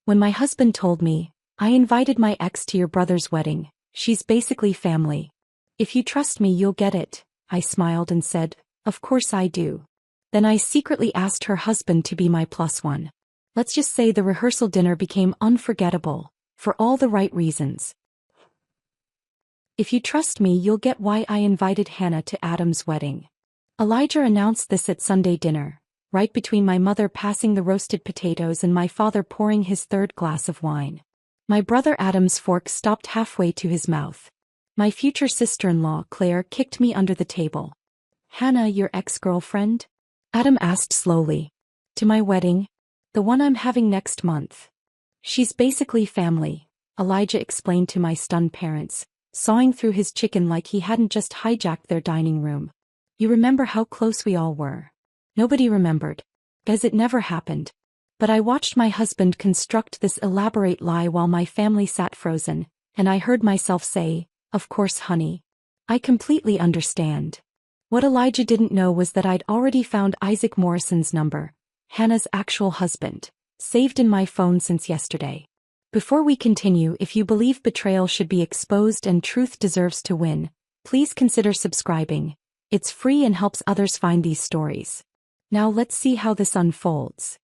When my husband told me, "I invited my ex to your brother's wedding, she's basically family. If you trust me, you'll get it," I smiled and said, "Of course I do." Then I secretly asked her husband to be my plus one. Let's just say the rehearsal dinner became unforgettable, for all the right reasons. "If you trust me, you'll get why I invited Hannah to Adam's wedding." Elijah announced this at Sunday dinner, right between my mother passing the roasted potatoes and my father pouring his third glass of wine. My brother Adam's fork stopped halfway to his mouth. My future sister-in-law, Claire, kicked me under the table. "Hannah, your ex-girlfriend?" Adam asked slowly. "To my wedding? The one I'm having next month." "She's basically family," Elijah explained to my stunned parents, sawing through his chicken like he hadn't just hijacked their dining room. "You remember how close we all were?" Nobody remembered, as it never happened. But I watched my husband construct this elaborate lie while my family sat frozen, and I heard myself say, "Of course, honey. I completely understand." What Elijah didn't know was that I'd already found Isaac Morrison's number, Hannah's actual husband, saved in my phone since yesterday. Before we continue, if you believe betrayal should be exposed and truth deserves to win, please consider subscribing. It's free and helps others find these stories. Now let's see how this unfolds.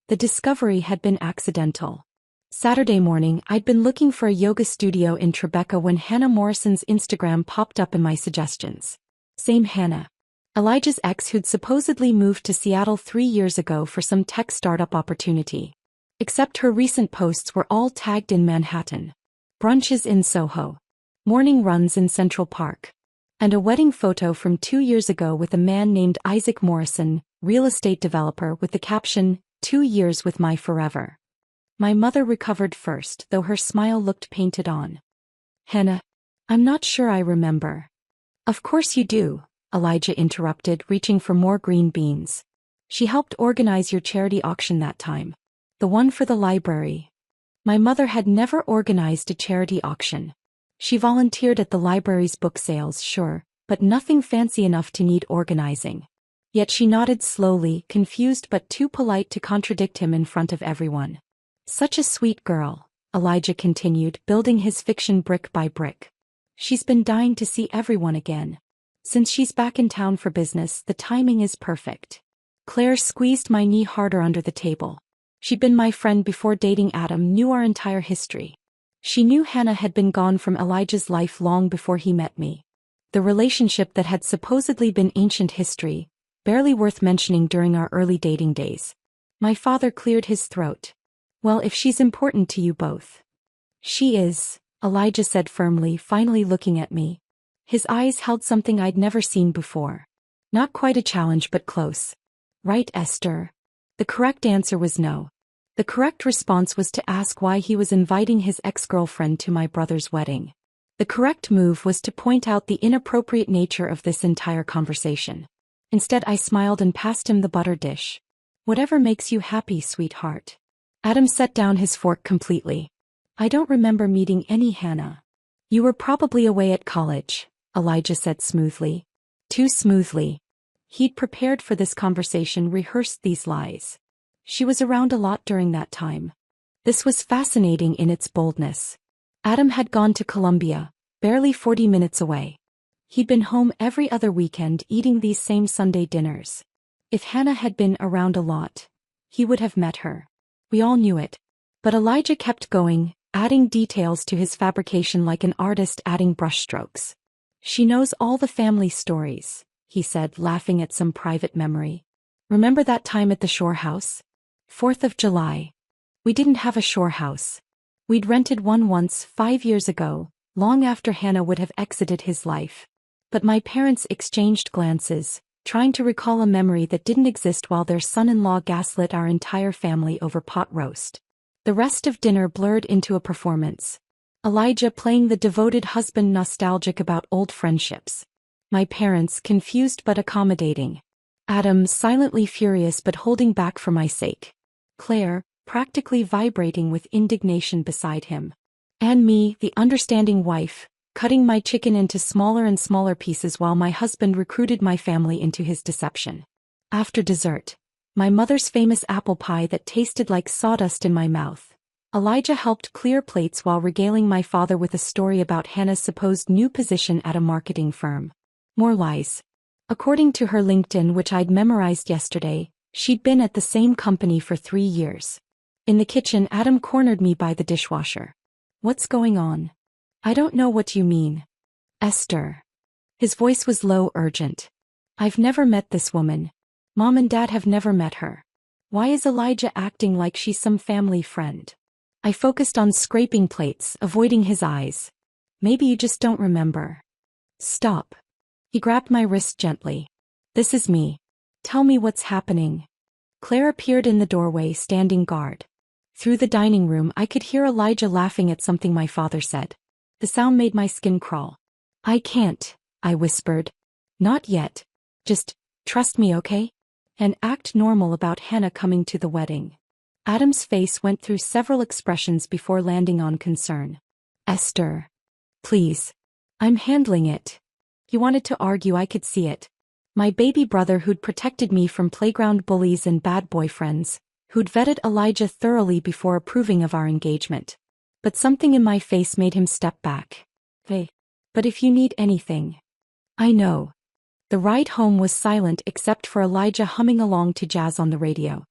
The discovery had been accidental. Saturday morning, I'd been looking for a yoga studio in Tribeca when Hannah Morrison's Instagram popped up in my suggestions. Same Hannah. Elijah's ex who'd supposedly moved to Seattle 3 years ago for some tech startup opportunity. Except her recent posts were all tagged in Manhattan. Brunches in Soho. Morning runs in Central Park. And a wedding photo from 2 years ago with a man named Isaac Morrison, real estate developer, with the caption, "2 years with my forever." My mother recovered first, though her smile looked painted on. "Hannah, I'm not sure I remember." "Of course you do," Elijah interrupted, reaching for more green beans. "She helped organize your charity auction that time. The one for the library." My mother had never organized a charity auction. She volunteered at the library's book sales, sure, but nothing fancy enough to need organizing. Yet she nodded slowly, confused but too polite to contradict him in front of everyone. "Such a sweet girl," Elijah continued, building his fiction brick by brick. "She's been dying to see everyone again. Since she's back in town for business, the timing is perfect." Claire squeezed my knee harder under the table. She'd been my friend before dating Adam, knew our entire history. She knew Hannah had been gone from Elijah's life long before he met me. The relationship that had supposedly been ancient history, barely worth mentioning during our early dating days. My father cleared his throat. "Well, if she's important to you both." "She is," Elijah said firmly, finally looking at me. His eyes held something I'd never seen before. Not quite a challenge, but close. "Right, Esther?" The correct answer was no. The correct response was to ask why he was inviting his ex-girlfriend to my brother's wedding. The correct move was to point out the inappropriate nature of this entire conversation. Instead, I smiled and passed him the butter dish. "Whatever makes you happy, sweetheart." Adam set down his fork completely. "I don't remember meeting any Hannah." "You were probably away at college," Elijah said smoothly. Too smoothly. He'd prepared for this conversation, rehearsed these lies. "She was around a lot during that time." This was fascinating in its boldness. Adam had gone to Columbia, barely 40 minutes away. He'd been home every other weekend eating these same Sunday dinners. If Hannah had been around a lot, he would have met her. We all knew it. But Elijah kept going, adding details to his fabrication like an artist adding brushstrokes. "She knows all the family stories," he said, laughing at some private memory. "Remember that time at the shore house? 4th of July. We didn't have a shore house. We'd rented one once 5 years ago, long after Hannah would have exited his life. But my parents exchanged glances, trying to recall a memory that didn't exist while their son-in-law gaslit our entire family over pot roast. The rest of dinner blurred into a performance. Elijah playing the devoted husband, nostalgic about old friendships. My parents confused but accommodating. Adam silently furious but holding back for my sake. Claire practically vibrating with indignation beside him. And me, the understanding wife, cutting my chicken into smaller and smaller pieces while my husband recruited my family into his deception. After dessert, my mother's famous apple pie that tasted like sawdust in my mouth. Elijah helped clear plates while regaling my father with a story about Hannah's supposed new position at a marketing firm. More lies. According to her LinkedIn, which I'd memorized yesterday, she'd been at the same company for 3 years. In the kitchen, Adam cornered me by the dishwasher. What's going on? I don't know what you mean. Esther. His voice was low, urgent. I've never met this woman. Mom and Dad have never met her. Why is Elijah acting like she's some family friend? I focused on scraping plates, avoiding his eyes. Maybe you just don't remember. Stop. He grabbed my wrist gently. This is me. Tell me what's happening. Claire appeared in the doorway, standing guard. Through the dining room, I could hear Elijah laughing at something my father said. The sound made my skin crawl. I can't, I whispered. Not yet. Just trust me, okay? And act normal about Hannah coming to the wedding. Adam's face went through several expressions before landing on concern. Esther. Please. I'm handling it. He wanted to argue, I could see it. My baby brother who'd protected me from playground bullies and bad boyfriends, who'd vetted Elijah thoroughly before approving of our engagement. But something in my face made him step back. Hey. But if you need anything. I know. The ride home was silent except for Elijah humming along to jazz on the radio.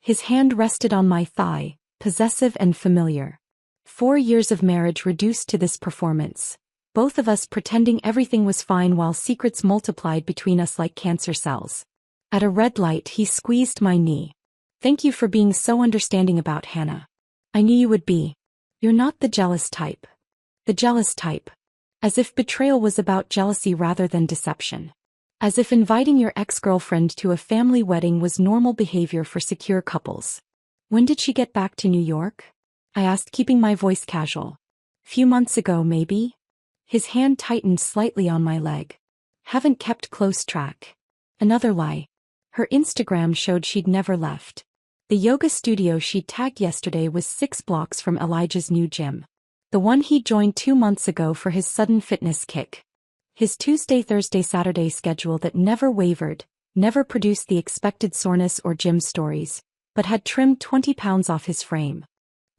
His hand rested on my thigh, possessive and familiar. 4 years of marriage reduced to this performance. Both of us pretending everything was fine while secrets multiplied between us like cancer cells. At a red light, he squeezed my knee. Thank you for being so understanding about Hannah. I knew you would be. You're not the jealous type. The jealous type. As if betrayal was about jealousy rather than deception. As if inviting your ex-girlfriend to a family wedding was normal behavior for secure couples. When did she get back to New York? I asked, keeping my voice casual. Few months ago, maybe? His hand tightened slightly on my leg. Haven't kept close track. Another lie. Her Instagram showed she'd never left. The yoga studio she'd tagged yesterday was 6 blocks from Elijah's new gym. The one he joined 2 months ago for his sudden fitness kick. His Tuesday, Thursday, Saturday schedule that never wavered, never produced the expected soreness or gym stories, but had trimmed 20 pounds off his frame.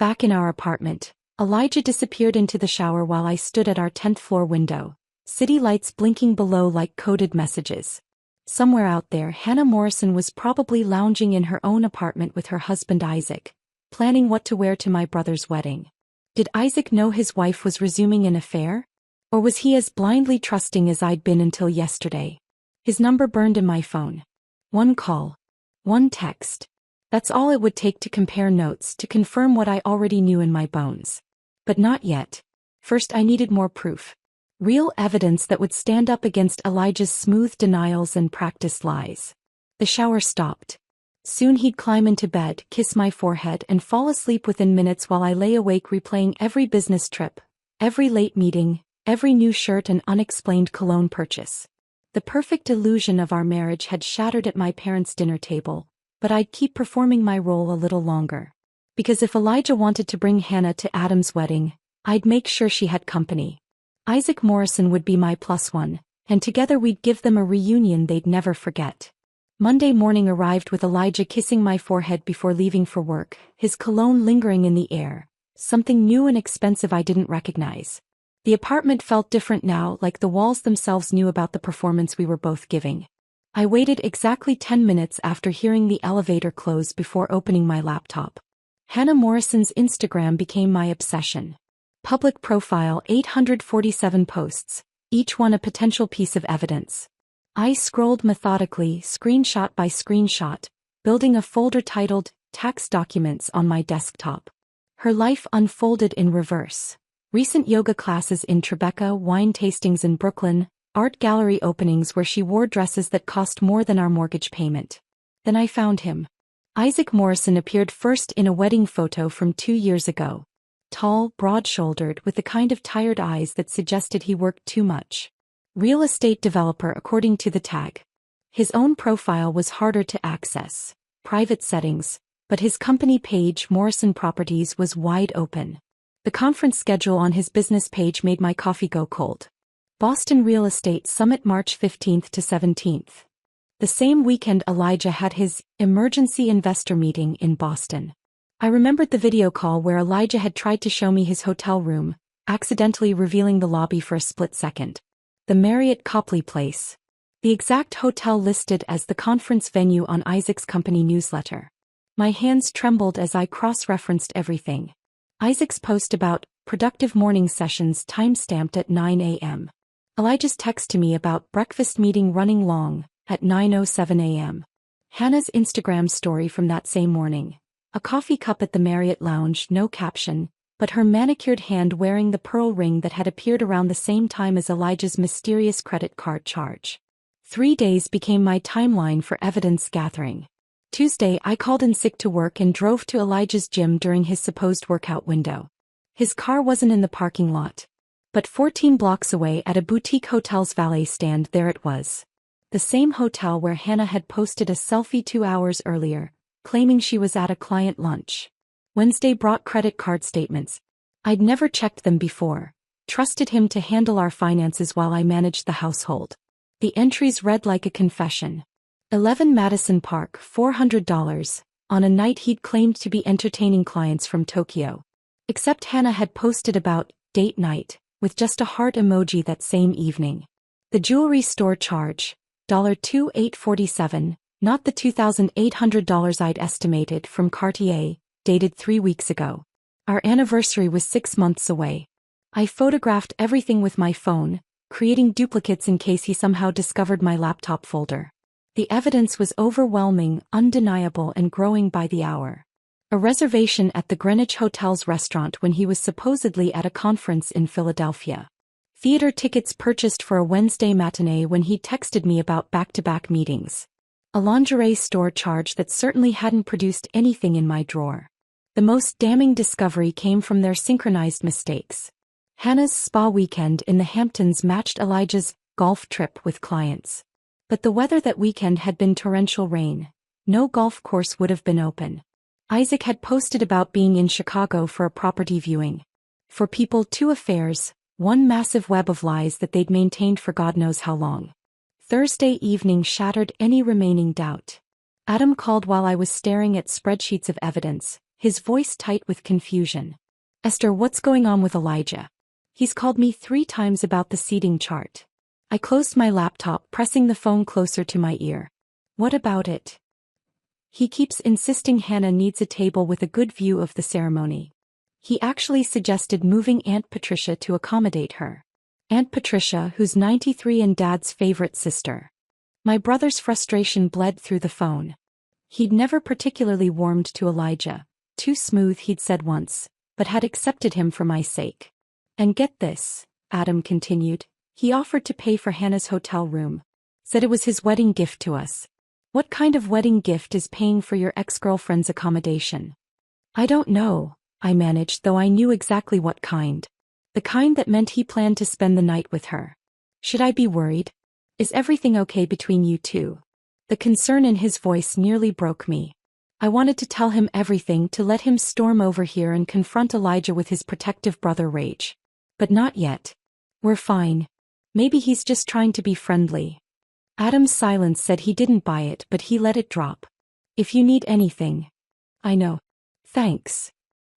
Back in our apartment, Elijah disappeared into the shower while I stood at our 10th floor window, city lights blinking below like coded messages. Somewhere out there, Hannah Morrison was probably lounging in her own apartment with her husband Isaac, planning what to wear to my brother's wedding. Did Isaac know his wife was resuming an affair? Or was he as blindly trusting as I'd been until yesterday? His number burned in my phone. 1 call. 1 text. That's all it would take to compare notes to confirm what I already knew in my bones. But not yet. First I needed more proof. Real evidence that would stand up against Elijah's smooth denials and practiced lies. The shower stopped. Soon he'd climb into bed, kiss my forehead and fall asleep within minutes while I lay awake replaying every business trip, every late meeting, every new shirt and unexplained cologne purchase. The perfect illusion of our marriage had shattered at my parents' dinner table, but I'd keep performing my role a little longer. Because if Elijah wanted to bring Hannah to Adam's wedding, I'd make sure she had company. Isaac Morrison would be my +1, and together we'd give them a reunion they'd never forget. Monday morning arrived with Elijah kissing my forehead before leaving for work, his cologne lingering in the air, something new and expensive I didn't recognize. The apartment felt different now, like the walls themselves knew about the performance we were both giving. I waited exactly 10 minutes after hearing the elevator close before opening my laptop. Hannah Morrison's Instagram became my obsession. Public profile, 847 posts, each one a potential piece of evidence. I scrolled methodically, screenshot by screenshot, building a folder titled Tax Documents on my desktop. Her life unfolded in reverse. Recent yoga classes in Tribeca, wine tastings in Brooklyn, art gallery openings where she wore dresses that cost more than our mortgage payment. Then I found him. Isaac Morrison appeared first in a wedding photo from 2 years ago. Tall, broad-shouldered, with the kind of tired eyes that suggested he worked too much. Real estate developer according to the tag. His own profile was harder to access, private settings, but his company page, Morrison Properties, was wide open. The conference schedule on his business page made my coffee go cold. Boston Real Estate Summit March 15th to 17th. The same weekend Elijah had his emergency investor meeting in Boston. I remembered the video call where Elijah had tried to show me his hotel room, accidentally revealing the lobby for a split second. The Marriott Copley Place. The exact hotel listed as the conference venue on Isaac's company newsletter. My hands trembled as I cross-referenced everything. Isaac's post about productive morning sessions time-stamped at 9 a.m. Elijah's text to me about breakfast meeting running long at 9:07 a.m. Hannah's Instagram story from that same morning. A coffee cup at the Marriott Lounge, no caption, but her manicured hand wearing the pearl ring that had appeared around the same time as Elijah's mysterious credit card charge. 3 days became my timeline for evidence gathering. Tuesday, I called in sick to work and drove to Elijah's gym during his supposed workout window. His car wasn't in the parking lot, but 14 blocks away at a boutique hotel's valet stand there it was. The same hotel where Hannah had posted a selfie 2 hours earlier, claiming she was at a client lunch. Wednesday brought credit card statements. I'd never checked them before. Trusted him to handle our finances while I managed the household. The entries read like a confession. 11 Madison Park, $400, on a night he'd claimed to be entertaining clients from Tokyo. Except Hannah had posted about date night, with just a heart emoji that same evening. The jewelry store charge, $2,847, not the $2,800 I'd estimated from Cartier, dated 3 weeks ago. Our anniversary was 6 months away. I photographed everything with my phone, creating duplicates in case he somehow discovered my laptop folder. The evidence was overwhelming, undeniable, and growing by the hour. A reservation at the Greenwich Hotel's restaurant when he was supposedly at a conference in Philadelphia. Theater tickets purchased for a Wednesday matinee when he texted me about back-to-back meetings. A lingerie store charge that certainly hadn't produced anything in my drawer. The most damning discovery came from their synchronized mistakes. Hannah's spa weekend in the Hamptons matched Elijah's golf trip with clients. But the weather that weekend had been torrential rain. No golf course would have been open. Isaac had posted about being in Chicago for a property viewing. For people, 2 affairs, one massive web of lies that they'd maintained for God knows how long. Thursday evening shattered any remaining doubt. Adam called while I was staring at spreadsheets of evidence, his voice tight with confusion. Esther, what's going on with Elijah? He's called me 3 times about the seating chart. I closed my laptop, pressing the phone closer to my ear. What about it? He keeps insisting Hannah needs a table with a good view of the ceremony. He actually suggested moving Aunt Patricia to accommodate her. Aunt Patricia, who's 93 and Dad's favorite sister. My brother's frustration bled through the phone. He'd never particularly warmed to Elijah. Too smooth, he'd said once, but had accepted him for my sake. And get this, Adam continued, he offered to pay for Hannah's hotel room. Said it was his wedding gift to us. What kind of wedding gift is paying for your ex-girlfriend's accommodation? I don't know, I managed, though I knew exactly what kind. The kind that meant he planned to spend the night with her. Should I be worried? Is everything okay between you two? The concern in his voice nearly broke me. I wanted to tell him everything, to let him storm over here and confront Elijah with his protective brother rage. But not yet. We're fine. Maybe he's just trying to be friendly. Adam's silence said he didn't buy it, but he let it drop. If you need anything. I know. Thanks.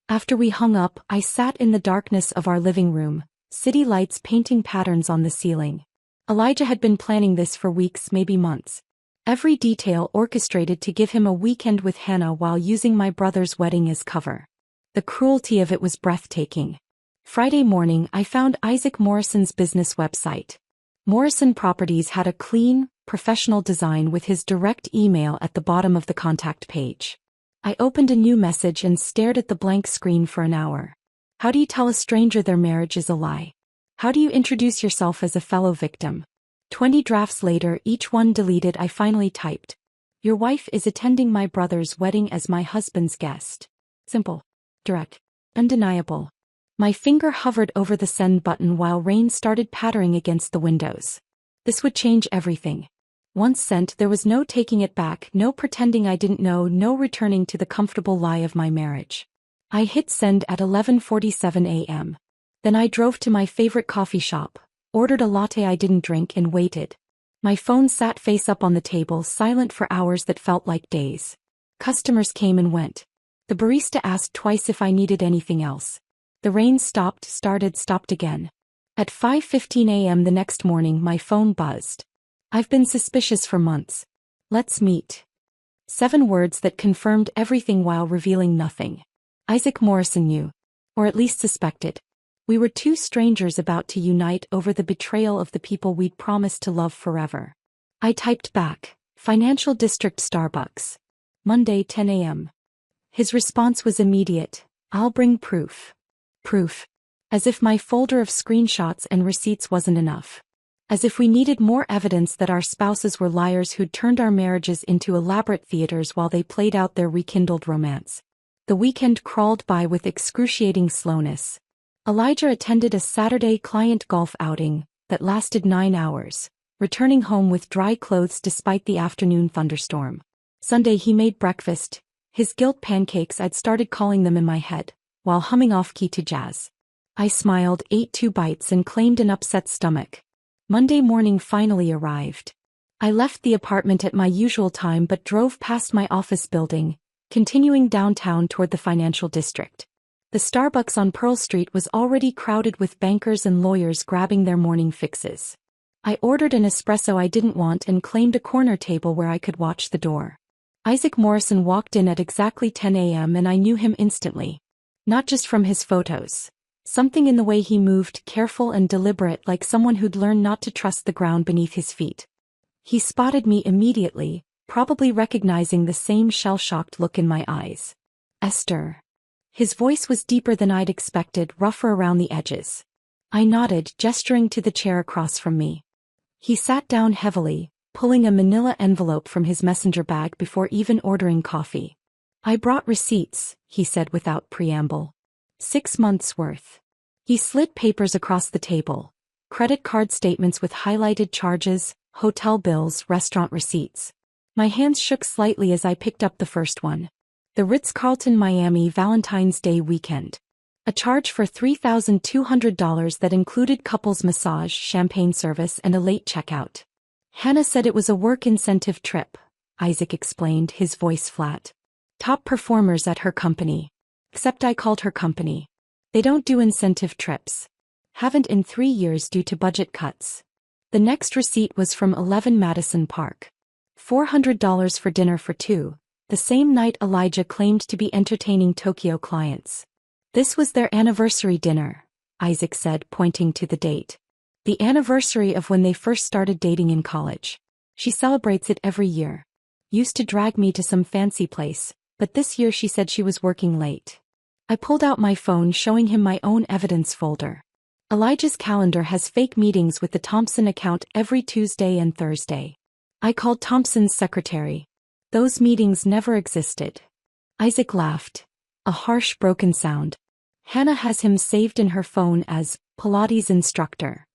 After we hung up, I sat in the darkness of our living room, city lights painting patterns on the ceiling. Elijah had been planning this for weeks, maybe months. Every detail orchestrated to give him a weekend with Hannah while using my brother's wedding as cover. The cruelty of it was breathtaking. Friday morning, I found Isaac Morrison's business website. Morrison Properties had a clean, professional design with his direct email at the bottom of the contact page. I opened a new message and stared at the blank screen for an hour. How do you tell a stranger their marriage is a lie? How do you introduce yourself as a fellow victim? 20 drafts later, each one deleted, I finally typed. Your wife is attending my brother's wedding as my husband's guest. Simple. Direct. Undeniable. My finger hovered over the send button while rain started pattering against the windows. This would change everything. Once sent, there was no taking it back, no pretending I didn't know, no returning to the comfortable lie of my marriage. I hit send at 11:47 a.m. Then I drove to my favorite coffee shop, ordered a latte I didn't drink, and waited. My phone sat face up on the table, silent for hours that felt like days. Customers came and went. The barista asked twice if I needed anything else. The rain stopped, started, stopped again. At 5:15 a.m. the next morning, my phone buzzed. I've been suspicious for months. Let's meet. 7 words that confirmed everything while revealing nothing. Isaac Morrison knew. Or at least suspected. We were 2 strangers about to unite over the betrayal of the people we'd promised to love forever. I typed back, Financial District Starbucks. Monday 10 a.m. His response was immediate, I'll bring proof. Proof. As if my folder of screenshots and receipts wasn't enough. As if we needed more evidence that our spouses were liars who'd turned our marriages into elaborate theaters while they played out their rekindled romance. The weekend crawled by with excruciating slowness. Elijah attended a Saturday client golf outing that lasted 9 hours, returning home with dry clothes despite the afternoon thunderstorm. Sunday he made breakfast, his guilt pancakes, I'd started calling them in my head, while humming off-key to jazz. I smiled, ate 2 bites and claimed an upset stomach. Monday morning finally arrived. I left the apartment at my usual time but drove past my office building, continuing downtown toward the financial district. The Starbucks on Pearl Street was already crowded with bankers and lawyers grabbing their morning fixes. I ordered an espresso I didn't want and claimed a corner table where I could watch the door. Isaac Morrison walked in at exactly 10 a.m. and I knew him instantly. Not just from his photos. Something in the way he moved, careful and deliberate, like someone who'd learned not to trust the ground beneath his feet. He spotted me immediately, probably recognizing the same shell-shocked look in my eyes. Esther. His voice was deeper than I'd expected, rougher around the edges. I nodded, gesturing to the chair across from me. He sat down heavily, pulling a manila envelope from his messenger bag before even ordering coffee. I brought receipts, he said without preamble. 6 months' worth. He slid papers across the table. Credit card statements with highlighted charges, hotel bills, restaurant receipts. My hands shook slightly as I picked up the first one. The Ritz-Carlton Miami Valentine's Day weekend. A charge for $3,200 that included couples massage, champagne service and a late checkout. Hannah said it was a work incentive trip, Isaac explained, his voice flat. Top performers at her company. Except I called her company. They don't do incentive trips. Haven't in 3 years due to budget cuts. The next receipt was from 11 Madison Park. $400 for dinner for 2, the same night Elijah claimed to be entertaining Tokyo clients. This was their anniversary dinner, Isaac said, pointing to the date. The anniversary of when they first started dating in college. She celebrates it every year. Used to drag me to some fancy place, but this year she said she was working late. I pulled out my phone, showing him my own evidence folder. Elijah's calendar has fake meetings with the Thompson account every Tuesday and Thursday. I called Thompson's secretary. Those meetings never existed. Isaac laughed. A harsh, broken sound. Hannah has him saved in her phone as Pilates instructor.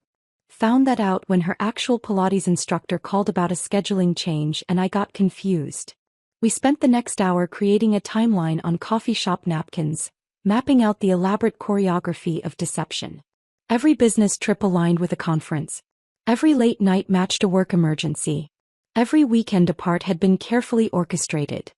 Found that out when her actual Pilates instructor called about a scheduling change and I got confused. We spent the next hour creating a timeline on coffee shop napkins, mapping out the elaborate choreography of deception. Every business trip aligned with a conference. Every late night matched a work emergency. Every weekend apart had been carefully orchestrated.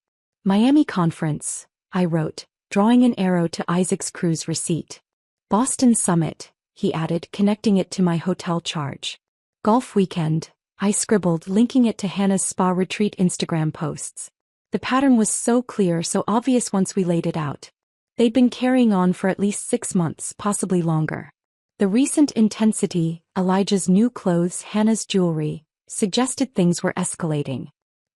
Miami conference, I wrote, drawing an arrow to Isaac's cruise receipt. Boston summit, he added, connecting it to my hotel charge. Golf weekend, I scribbled, linking it to Hannah's spa retreat Instagram posts. The pattern was so clear, so obvious once we laid it out. They'd been carrying on for at least 6 months, possibly longer. The recent intensity, Elijah's new clothes, Hannah's jewelry, suggested things were escalating.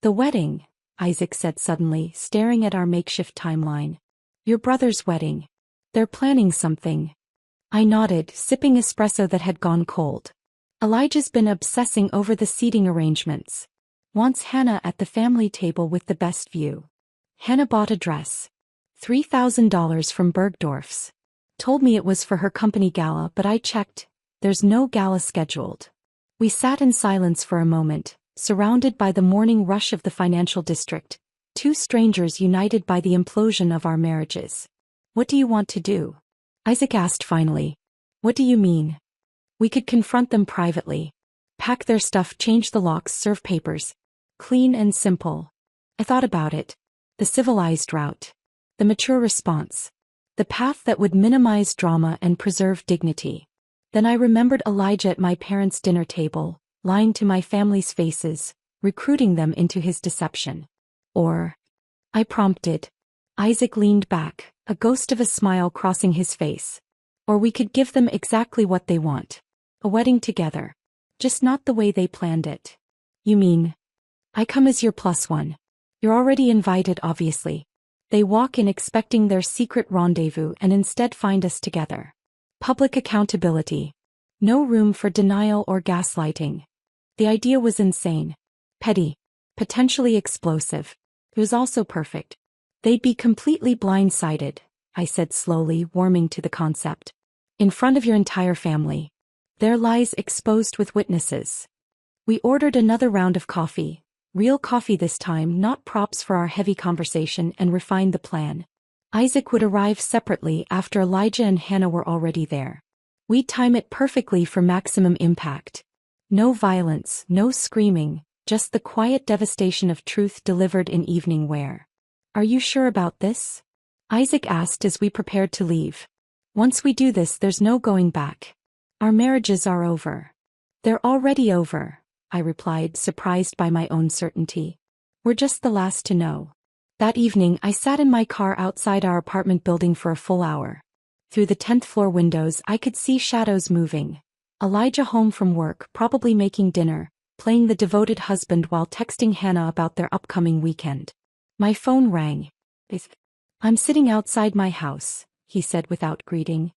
The wedding, Isaac said suddenly, staring at our makeshift timeline. Your brother's wedding. They're planning something. I nodded, sipping espresso that had gone cold. Elijah's been obsessing over the seating arrangements. Wants Hannah at the family table with the best view. Hannah bought a dress. $3,000 from Bergdorf's. Told me it was for her company gala, but I checked. There's no gala scheduled. We sat in silence for a moment, surrounded by the morning rush of the financial district, 2 strangers united by the implosion of our marriages. What do you want to do? Isaac asked finally. What do you mean? We could confront them privately. Pack their stuff, change the locks, serve papers. Clean and simple. I thought about it. The civilized route. The mature response. The path that would minimize drama and preserve dignity. Then I remembered Elijah at my parents' dinner table, lying to my family's faces, recruiting them into his deception. Or, I prompted. Isaac leaned back, a ghost of a smile crossing his face. Or we could give them exactly what they want. A wedding together. Just not the way they planned it. You mean? I come as your plus one. You're already invited, obviously. They walk in expecting their secret rendezvous and instead find us together. Public accountability. No room for denial or gaslighting. The idea was insane. Petty. Potentially explosive. It was also perfect. They'd be completely blindsided, I said slowly, warming to the concept. In front of your entire family. Their lies exposed with witnesses. We ordered another round of coffee. Real coffee this time, not props for our heavy conversation, and refined the plan. Isaac would arrive separately after Elijah and Hannah were already there. We'd time it perfectly for maximum impact. No violence, no screaming, just the quiet devastation of truth delivered in evening wear. Are you sure about this? Isaac asked as we prepared to leave. Once we do this, there's no going back. Our marriages are over. They're already over, I replied, surprised by my own certainty. We're just the last to know. That evening, I sat in my car outside our apartment building for a full hour. Through the 10th floor windows, I could see shadows moving. Elijah home from work, probably making dinner, playing the devoted husband while texting Hannah about their upcoming weekend. My phone rang. I'm sitting outside my house, he said without greeting.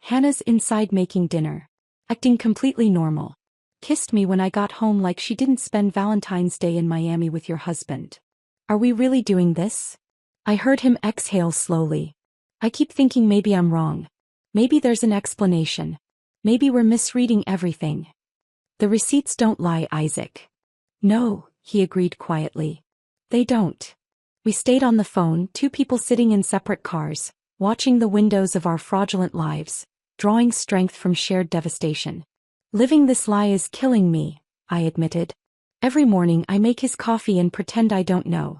Hannah's inside making dinner. Acting completely normal. Kissed me when I got home like she didn't spend Valentine's Day in Miami with your husband. Are we really doing this? I heard him exhale slowly. I keep thinking maybe I'm wrong. Maybe there's an explanation. Maybe we're misreading everything. The receipts don't lie, Isaac. No, he agreed quietly. They don't. We stayed on the phone, two people sitting in separate cars, watching the windows of our fraudulent lives, drawing strength from shared devastation. Living this lie is killing me, I admitted. Every morning I make his coffee and pretend I don't know.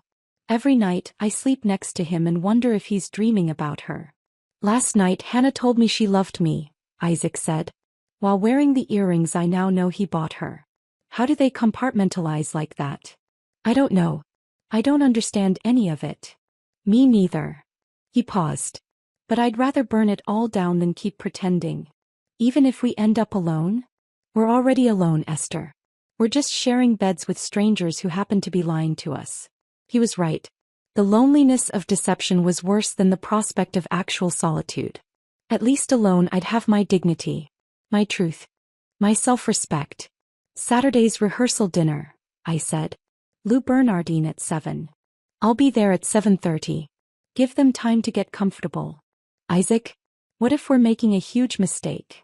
Every night I sleep next to him and wonder if he's dreaming about her. Last night Hannah told me she loved me, Isaac said. While wearing the earrings I now know he bought her. How do they compartmentalize like that? I don't know. I don't understand any of it. Me neither. He paused. But I'd rather burn it all down than keep pretending. Even if we end up alone? We're already alone, Esther. We're just sharing beds with strangers who happen to be lying to us. He was right. The loneliness of deception was worse than the prospect of actual solitude. At least alone I'd have my dignity. My truth. My self-respect. Saturday's rehearsal dinner, I said. Lou Bernardine at 7. I'll be there at 7:30. Give them time to get comfortable. Isaac, what if we're making a huge mistake?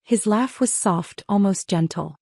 His laugh was soft, almost gentle.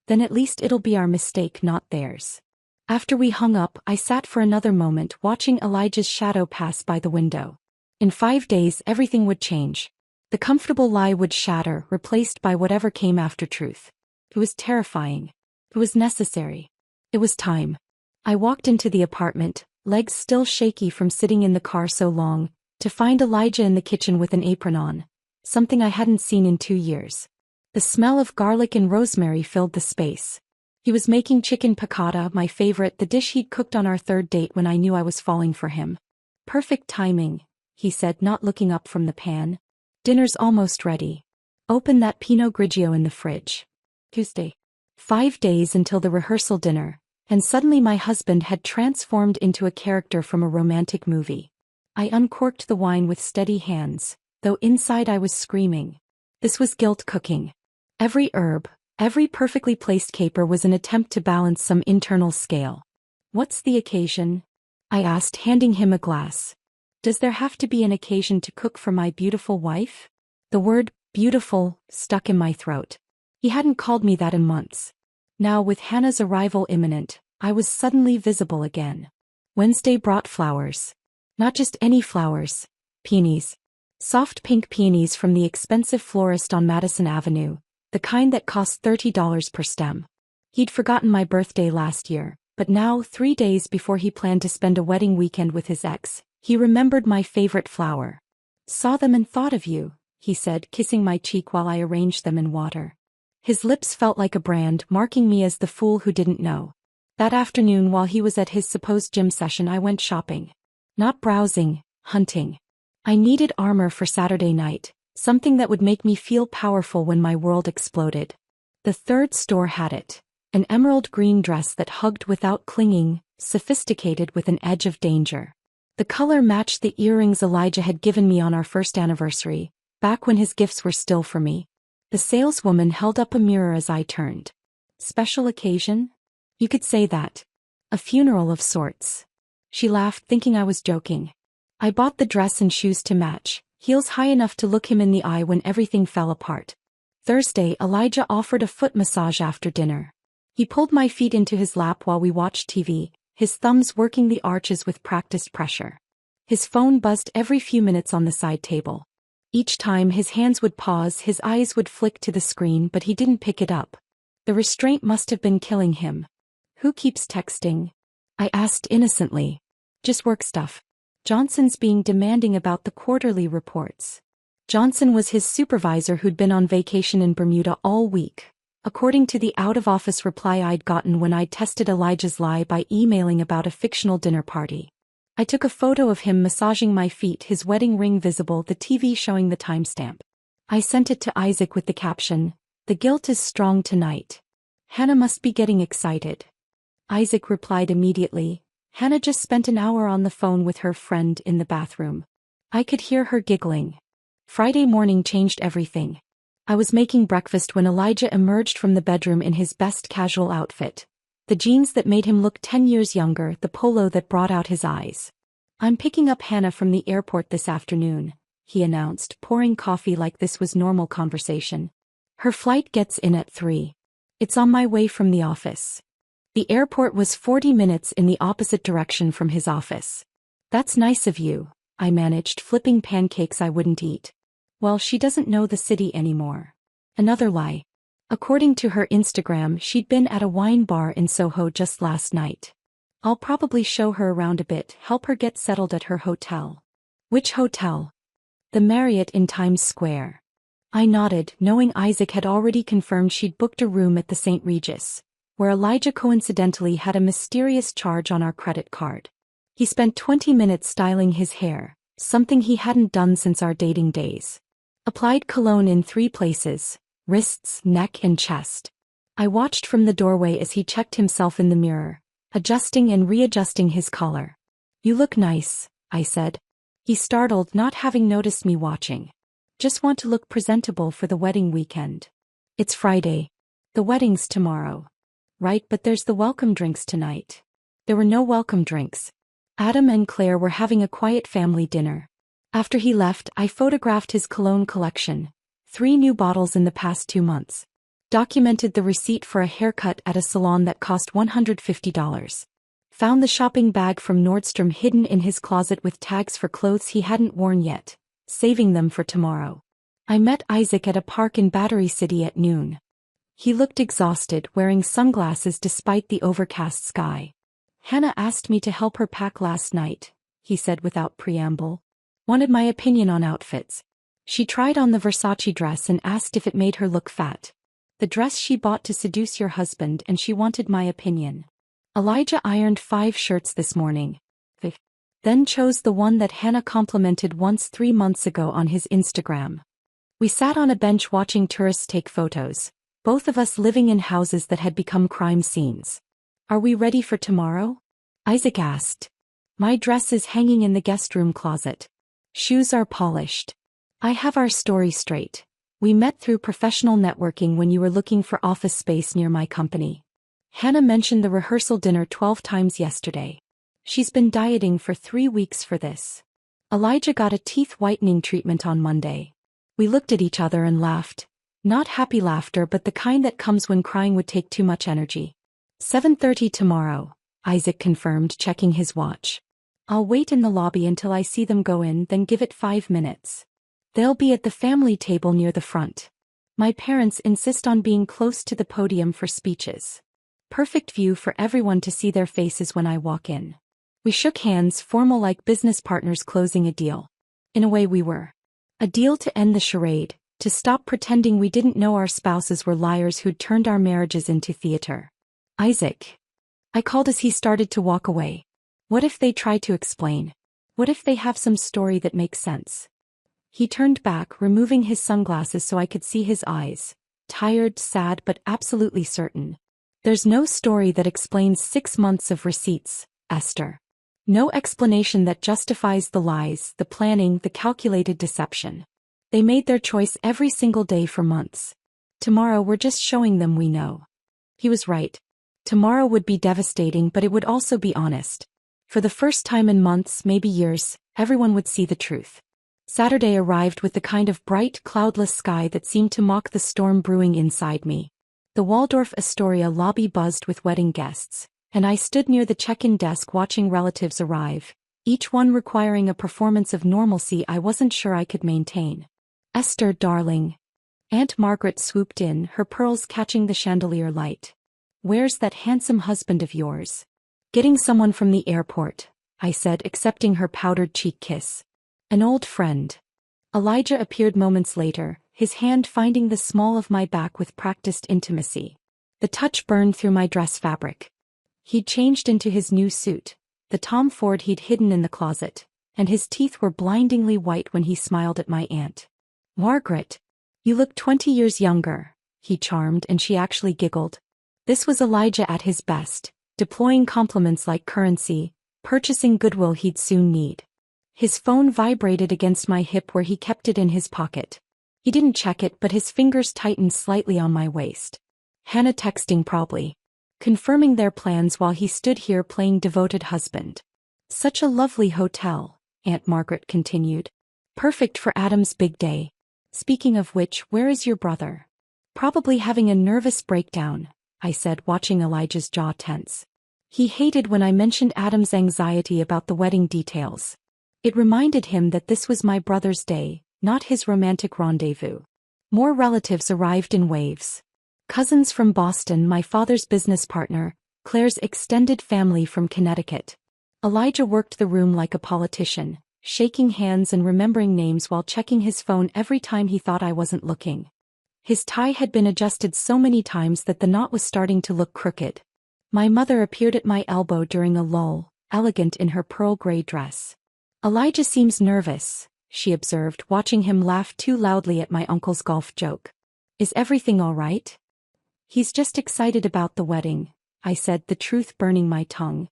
Then at least it'll be our mistake, not theirs. After we hung up, I sat for another moment watching Elijah's shadow pass by the window. In 5 days, everything would change. The comfortable lie would shatter, replaced by whatever came after truth. It was terrifying. It was necessary. It was time. I walked into the apartment, legs still shaky from sitting in the car so long, to find Elijah in the kitchen with an apron on. Something I hadn't seen in 2 years. The smell of garlic and rosemary filled the space. He was making chicken piccata, my favorite, the dish he'd cooked on our third date when I knew I was falling for him. Perfect timing, he said, not looking up from the pan. Dinner's almost ready. Open that Pinot Grigio in the fridge. Tuesday. 5 days until the rehearsal dinner, and suddenly my husband had transformed into a character from a romantic movie. I uncorked the wine with steady hands, though inside I was screaming. This was guilt cooking. Every herb, every perfectly placed caper was an attempt to balance some internal scale. What's the occasion? I asked, handing him a glass. Does there have to be an occasion to cook for my beautiful wife? The word, beautiful, stuck in my throat. He hadn't called me that in months. Now, with Hannah's arrival imminent, I was suddenly visible again. Wednesday brought flowers. Not just any flowers. Peonies. Soft pink peonies from the expensive florist on Madison Avenue, the kind that cost $30 per stem. He'd forgotten my birthday last year, but now, 3 days before he planned to spend a wedding weekend with his ex, He remembered my favorite flower. Saw them and thought of you, he said, kissing my cheek while I arranged them in water. His lips felt like a brand, marking me as the fool who didn't know. That afternoon while he was at his supposed gym session, I went shopping. Not browsing, hunting. I needed armor for Saturday night, something that would make me feel powerful when my world exploded. The third store had it. An emerald green dress that hugged without clinging, sophisticated with an edge of danger. The color matched the earrings Elijah had given me on our first anniversary, back when his gifts were still for me. The saleswoman held up a mirror as I turned. Special occasion? You could say that. A funeral of sorts. She laughed, thinking I was joking. I bought the dress and shoes to match, heels high enough to look him in the eye when everything fell apart. Thursday, Elijah offered a foot massage after dinner. He pulled my feet into his lap while we watched TV, his thumbs working the arches with practiced pressure. His phone buzzed every few minutes on the side table. Each time his hands would pause, his eyes would flick to the screen, but he didn't pick it up. The restraint must have been killing him. Who keeps texting? I asked innocently. Just work stuff. Johnson's being demanding about the quarterly reports. Johnson was his supervisor who'd been on vacation in Bermuda all week, according to the out-of-office reply I'd gotten when I tested Elijah's lie by emailing about a fictional dinner party. I took a photo of him massaging my feet, his wedding ring visible, the TV showing the timestamp. I sent it to Isaac with the caption, "The guilt is strong tonight. Hannah must be getting excited." Isaac replied immediately, "Hannah just spent an hour on the phone with her friend in the bathroom." I could hear her giggling. Friday morning changed everything. I was making breakfast when Elijah emerged from the bedroom in his best casual outfit. The jeans that made him look 10 years younger, the polo that brought out his eyes. "I'm picking up Hannah from the airport this afternoon," he announced, pouring coffee like this was normal conversation. "Her flight gets in at 3. It's on my way from the office." The airport was 40 minutes in the opposite direction from his office. "That's nice of you," I managed, flipping pancakes I wouldn't eat. "Well, she doesn't know the city anymore." Another lie. According to her Instagram, she'd been at a wine bar in Soho just last night. I'll probably show her around a bit, help her get settled at her hotel. "Which hotel?" "The Marriott in Times Square." I nodded, knowing Isaac had already confirmed she'd booked a room at the St. Regis, where Elijah coincidentally had a mysterious charge on our credit card. He spent 20 minutes styling his hair, something he hadn't done since our dating days. Applied cologne in 3 places, wrists, neck and chest. I watched from the doorway as he checked himself in the mirror, adjusting and readjusting his collar. "You look nice," I said. He startled, not having noticed me watching. "Just want to look presentable for the wedding weekend." "It's Friday. The wedding's tomorrow." "Right, but there's the welcome drinks tonight." There were no welcome drinks. Adam and Claire were having a quiet family dinner. After he left, I photographed his cologne collection, 3 new bottles in the past 2 months. Documented the receipt for a haircut at a salon that cost $150. Found the shopping bag from Nordstrom hidden in his closet with tags for clothes he hadn't worn yet, saving them for tomorrow. I met Isaac at a park in Battery City at noon. He looked exhausted, wearing sunglasses despite the overcast sky. "Hannah asked me to help her pack last night," he said without preamble. "Wanted my opinion on outfits. She tried on the Versace dress and asked if it made her look fat. The dress she bought to seduce your husband, and she wanted my opinion. Elijah ironed 5 shirts this morning. Then chose the one that Hannah complimented once 3 months ago on his Instagram. We sat on a bench watching tourists take photos, both of us living in houses that had become crime scenes. "Are we ready for tomorrow?" Isaac asked. "My dress is hanging in the guest room closet. Shoes are polished. I have our story straight. We met through professional networking when you were looking for office space near my company. Hannah mentioned the rehearsal dinner 12 times yesterday. She's been dieting for 3 weeks for this. Elijah got a teeth whitening treatment on Monday." We looked at each other and laughed. Not happy laughter, but the kind that comes when crying would take too much energy. 7:30 tomorrow, Isaac confirmed, checking his watch. "I'll wait in the lobby until I see them go in, then give it 5 minutes. They'll be at the family table near the front. My parents insist on being close to the podium for speeches. Perfect view for everyone to see their faces when I walk in." We shook hands, formal like business partners closing a deal. In a way we were. A deal to end the charade, to stop pretending we didn't know our spouses were liars who'd turned our marriages into theater. Isaac. I called as he started to walk away. What if they try to explain? What if they have some story that makes sense? He turned back, removing his sunglasses so I could see his eyes. Tired, sad, but absolutely certain. There's no story that explains 6 months of receipts, Esther. No explanation that justifies the lies, the planning, the calculated deception. They made their choice every single day for months. Tomorrow we're just showing them we know. He was right. Tomorrow would be devastating, but it would also be honest. For the first time in months, maybe years, everyone would see the truth. Saturday arrived with the kind of bright, cloudless sky that seemed to mock the storm brewing inside me. The Waldorf Astoria lobby buzzed with wedding guests, and I stood near the check-in desk watching relatives arrive, each one requiring a performance of normalcy I wasn't sure I could maintain. Esther, darling. Aunt Margaret swooped in, her pearls catching the chandelier light. Where's that handsome husband of yours? Getting someone from the airport, I said, accepting her powdered cheek kiss. An old friend. Elijah appeared moments later, his hand finding the small of my back with practiced intimacy. The touch burned through my dress fabric. He'd changed into his new suit, the Tom Ford he'd hidden in the closet, and his teeth were blindingly white when he smiled at my aunt. Margaret, you look 20 years younger, he charmed, and she actually giggled. This was Elijah at his best, deploying compliments like currency, purchasing goodwill he'd soon need. His phone vibrated against my hip where he kept it in his pocket. He didn't check it, but his fingers tightened slightly on my waist. Hannah texting probably. Confirming their plans while he stood here playing devoted husband. Such a lovely hotel, Aunt Margaret continued. Perfect for Adam's big day. Speaking of which, where is your brother? Probably having a nervous breakdown, I said, watching Elijah's jaw tense. He hated when I mentioned Adam's anxiety about the wedding details. It reminded him that this was my brother's day, not his romantic rendezvous. More relatives arrived in waves. Cousins from Boston, my father's business partner, Claire's extended family from Connecticut. Elijah worked the room like a politician, shaking hands and remembering names while checking his phone every time he thought I wasn't looking. His tie had been adjusted so many times that the knot was starting to look crooked. My mother appeared at my elbow during a lull, elegant in her pearl gray dress. Elijah seems nervous, she observed, watching him laugh too loudly at my uncle's golf joke. Is everything all right? He's just excited about the wedding, I said, the truth burning my tongue.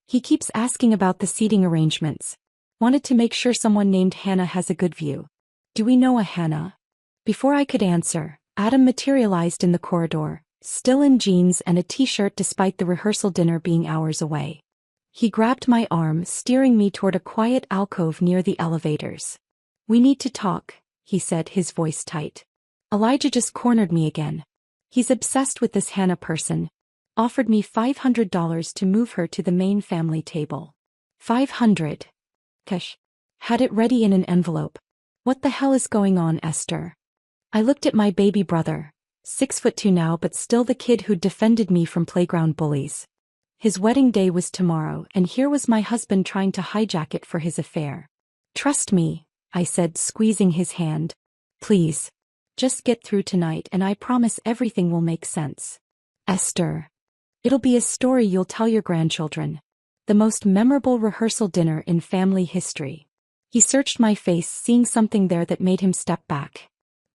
He keeps asking about the seating arrangements. Wanted to make sure someone named Hannah has a good view. Do we know a Hannah? Before I could answer, Adam materialized in the corridor, still in jeans and a t-shirt despite the rehearsal dinner being hours away. He grabbed my arm, steering me toward a quiet alcove near the elevators. We need to talk, he said, his voice tight. Elijah just cornered me again. He's obsessed with this Hannah person. Offered me $500 to move her to the main family table. 500. Cash. Had it ready in an envelope. What the hell is going on, Esther? I looked at my baby brother, 6'2" now but still the kid who'd defended me from playground bullies. His wedding day was tomorrow, and here was my husband trying to hijack it for his affair. Trust me, I said, squeezing his hand. Please. Just get through tonight and I promise everything will make sense. Esther. It'll be a story you'll tell your grandchildren. The most memorable rehearsal dinner in family history. He searched my face, seeing something there that made him step back.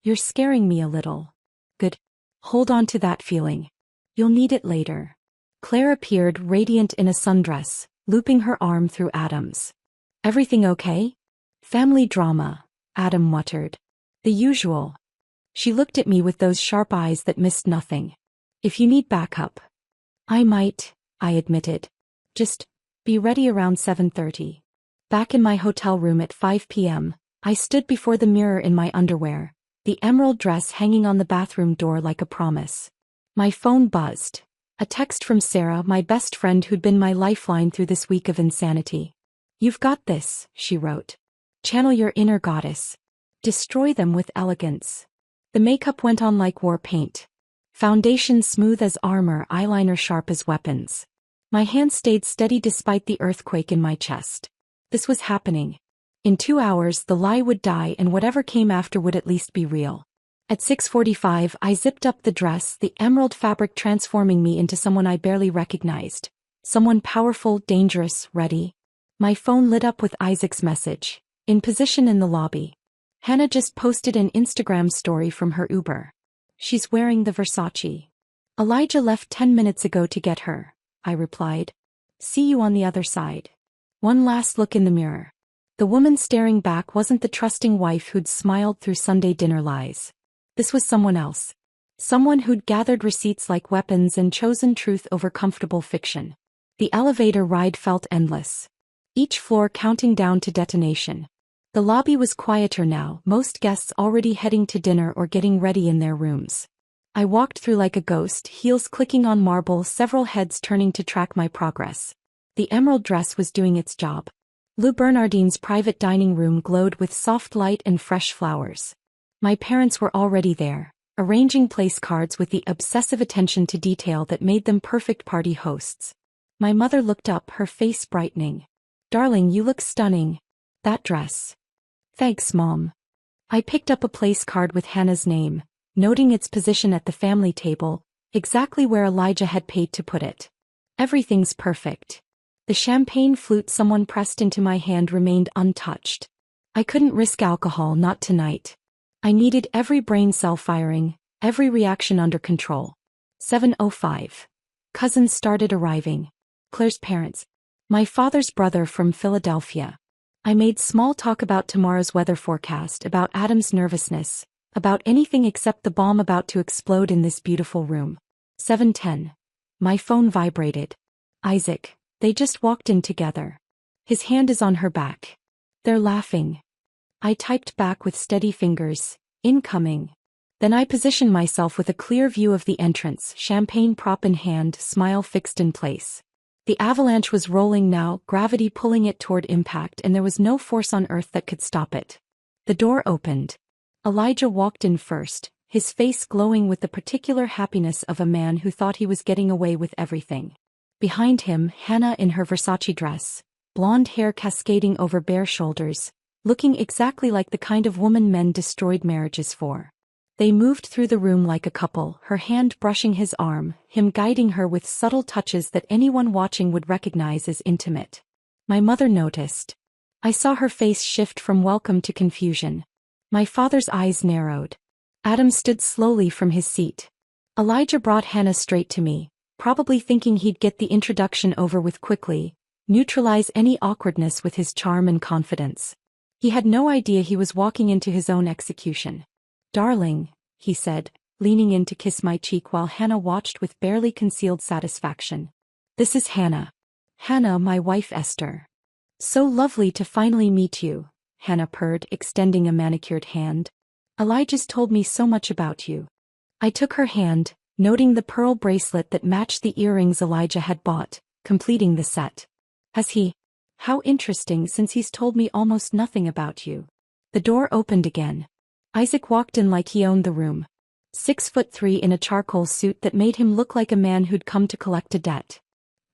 You're scaring me a little. Good. Hold on to that feeling. You'll need it later. Claire appeared, radiant in a sundress, looping her arm through Adam's. Everything okay? Family drama, Adam muttered. The usual. She looked at me with those sharp eyes that missed nothing. If you need backup. I might, I admitted. Just be ready around 7:30. Back in my hotel room at 5 p.m., I stood before the mirror in my underwear, the emerald dress hanging on the bathroom door like a promise. My phone buzzed. A text from Sarah, my best friend who'd been my lifeline through this week of insanity. You've got this, she wrote. Channel your inner goddess. Destroy them with elegance. The makeup went on like war paint. Foundation smooth as armor, eyeliner sharp as weapons. My hand stayed steady despite the earthquake in my chest. This was happening. In 2 hours the lie would die and whatever came after would at least be real. At 6:45 I zipped up the dress, the emerald fabric transforming me into someone I barely recognized. Someone powerful, dangerous, ready. My phone lit up with Isaac's message. In position in the lobby. Hannah just posted an Instagram story from her Uber. She's wearing the Versace. Elijah left 10 minutes ago to get her, I replied. See you on the other side. One last look in the mirror. The woman staring back wasn't the trusting wife who'd smiled through Sunday dinner lies. This was someone else. Someone who'd gathered receipts like weapons and chosen truth over comfortable fiction. The elevator ride felt endless. Each floor counting down to detonation. The lobby was quieter now, most guests already heading to dinner or getting ready in their rooms. I walked through like a ghost, heels clicking on marble, several heads turning to track my progress. The emerald dress was doing its job. Lou Bernardine's private dining room glowed with soft light and fresh flowers. My parents were already there, arranging place cards with the obsessive attention to detail that made them perfect party hosts. My mother looked up, her face brightening. Darling, you look stunning. That dress. Thanks, Mom. I picked up a place card with Hannah's name, noting its position at the family table, exactly where Elijah had paid to put it. Everything's perfect. The champagne flute someone pressed into my hand remained untouched. I couldn't risk alcohol, not tonight. I needed every brain cell firing, every reaction under control. 7:05. Cousins started arriving. Claire's parents. My father's brother from Philadelphia. I made small talk about tomorrow's weather forecast, about Adam's nervousness, about anything except the bomb about to explode in this beautiful room. 7:10. My phone vibrated. Isaac. They just walked in together. His hand is on her back. They're laughing. I typed back with steady fingers, incoming. Then I positioned myself with a clear view of the entrance, champagne prop in hand, smile fixed in place. The avalanche was rolling now, gravity pulling it toward impact, and there was no force on earth that could stop it. The door opened. Elijah walked in first, his face glowing with the particular happiness of a man who thought he was getting away with everything. Behind him, Hannah in her Versace dress, blonde hair cascading over bare shoulders, looking exactly like the kind of woman men destroyed marriages for. They moved through the room like a couple, her hand brushing his arm, him guiding her with subtle touches that anyone watching would recognize as intimate. My mother noticed. I saw her face shift from welcome to confusion. My father's eyes narrowed. Adam stood slowly from his seat. Elijah brought Hannah straight to me, probably thinking he'd get the introduction over with quickly, neutralize any awkwardness with his charm and confidence. He had no idea he was walking into his own execution. Darling, he said, leaning in to kiss my cheek while Hannah watched with barely concealed satisfaction. This is Hannah. Hannah, my wife Esther. So lovely to finally meet you, Hannah purred, extending a manicured hand. Elijah's told me so much about you. I took her hand, noting the pearl bracelet that matched the earrings Elijah had bought, completing the set. Has he? How interesting, since he's told me almost nothing about you. The door opened again. Isaac walked in like he owned the room. 6'3" in a charcoal suit that made him look like a man who'd come to collect a debt.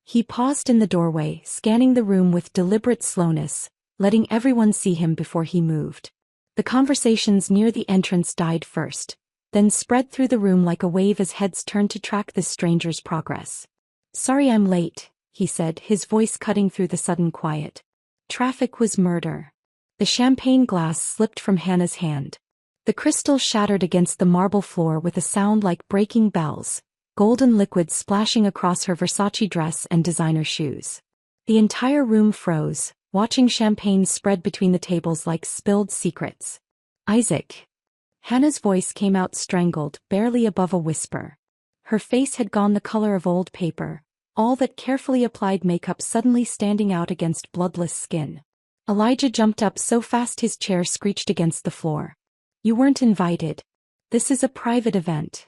He paused in the doorway, scanning the room with deliberate slowness, letting everyone see him before he moved. The conversations near the entrance died first, then spread through the room like a wave as heads turned to track this stranger's progress. Sorry I'm late, he said, his voice cutting through the sudden quiet. Traffic was murder. The champagne glass slipped from Hannah's hand. The crystal shattered against the marble floor with a sound like breaking bells, golden liquid splashing across her Versace dress and designer shoes. The entire room froze, watching champagne spread between the tables like spilled secrets. Isaac. Hannah's voice came out strangled, barely above a whisper. Her face had gone the color of old paper, all that carefully applied makeup suddenly standing out against bloodless skin. Elijah jumped up so fast his chair screeched against the floor. You weren't invited. This is a private event.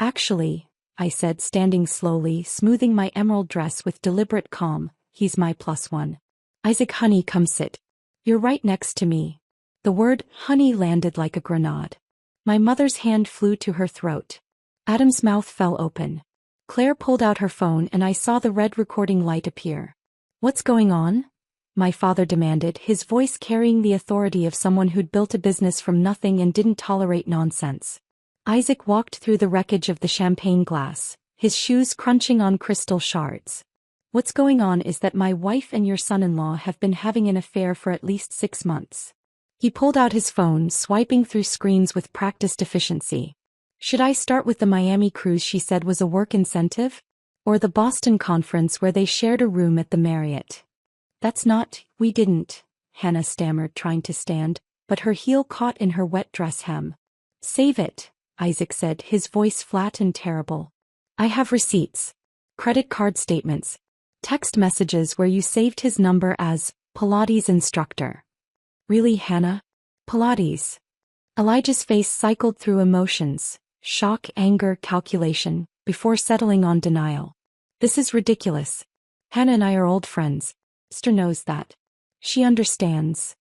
Actually, I said, standing slowly, smoothing my emerald dress with deliberate calm, he's my +1. Isaac, honey, come sit. You're right next to me. The word honey landed like a grenade. My mother's hand flew to her throat. Adam's mouth fell open. Claire pulled out her phone and I saw the red recording light appear. "What's going on?" my father demanded, his voice carrying the authority of someone who'd built a business from nothing and didn't tolerate nonsense. Isaac walked through the wreckage of the champagne glass, his shoes crunching on crystal shards. "What's going on is that my wife and your son-in-law have been having an affair for at least 6 months. He pulled out his phone, swiping through screens with practiced efficiency. "Should I start with the Miami cruise she said was a work incentive? Or the Boston conference where they shared a room at the Marriott?" We didn't," Hannah stammered, trying to stand, but her heel caught in her wet dress hem. "Save it," Isaac said, his voice flat and terrible. "I have receipts. Credit card statements. Text messages where you saved his number as Pilates instructor." "Really, Hannah? Pilates?" Elijah's face cycled through emotions, shock, anger, calculation, before settling on denial. "This is ridiculous. Hannah and I are old friends. Esther knows that. She understands."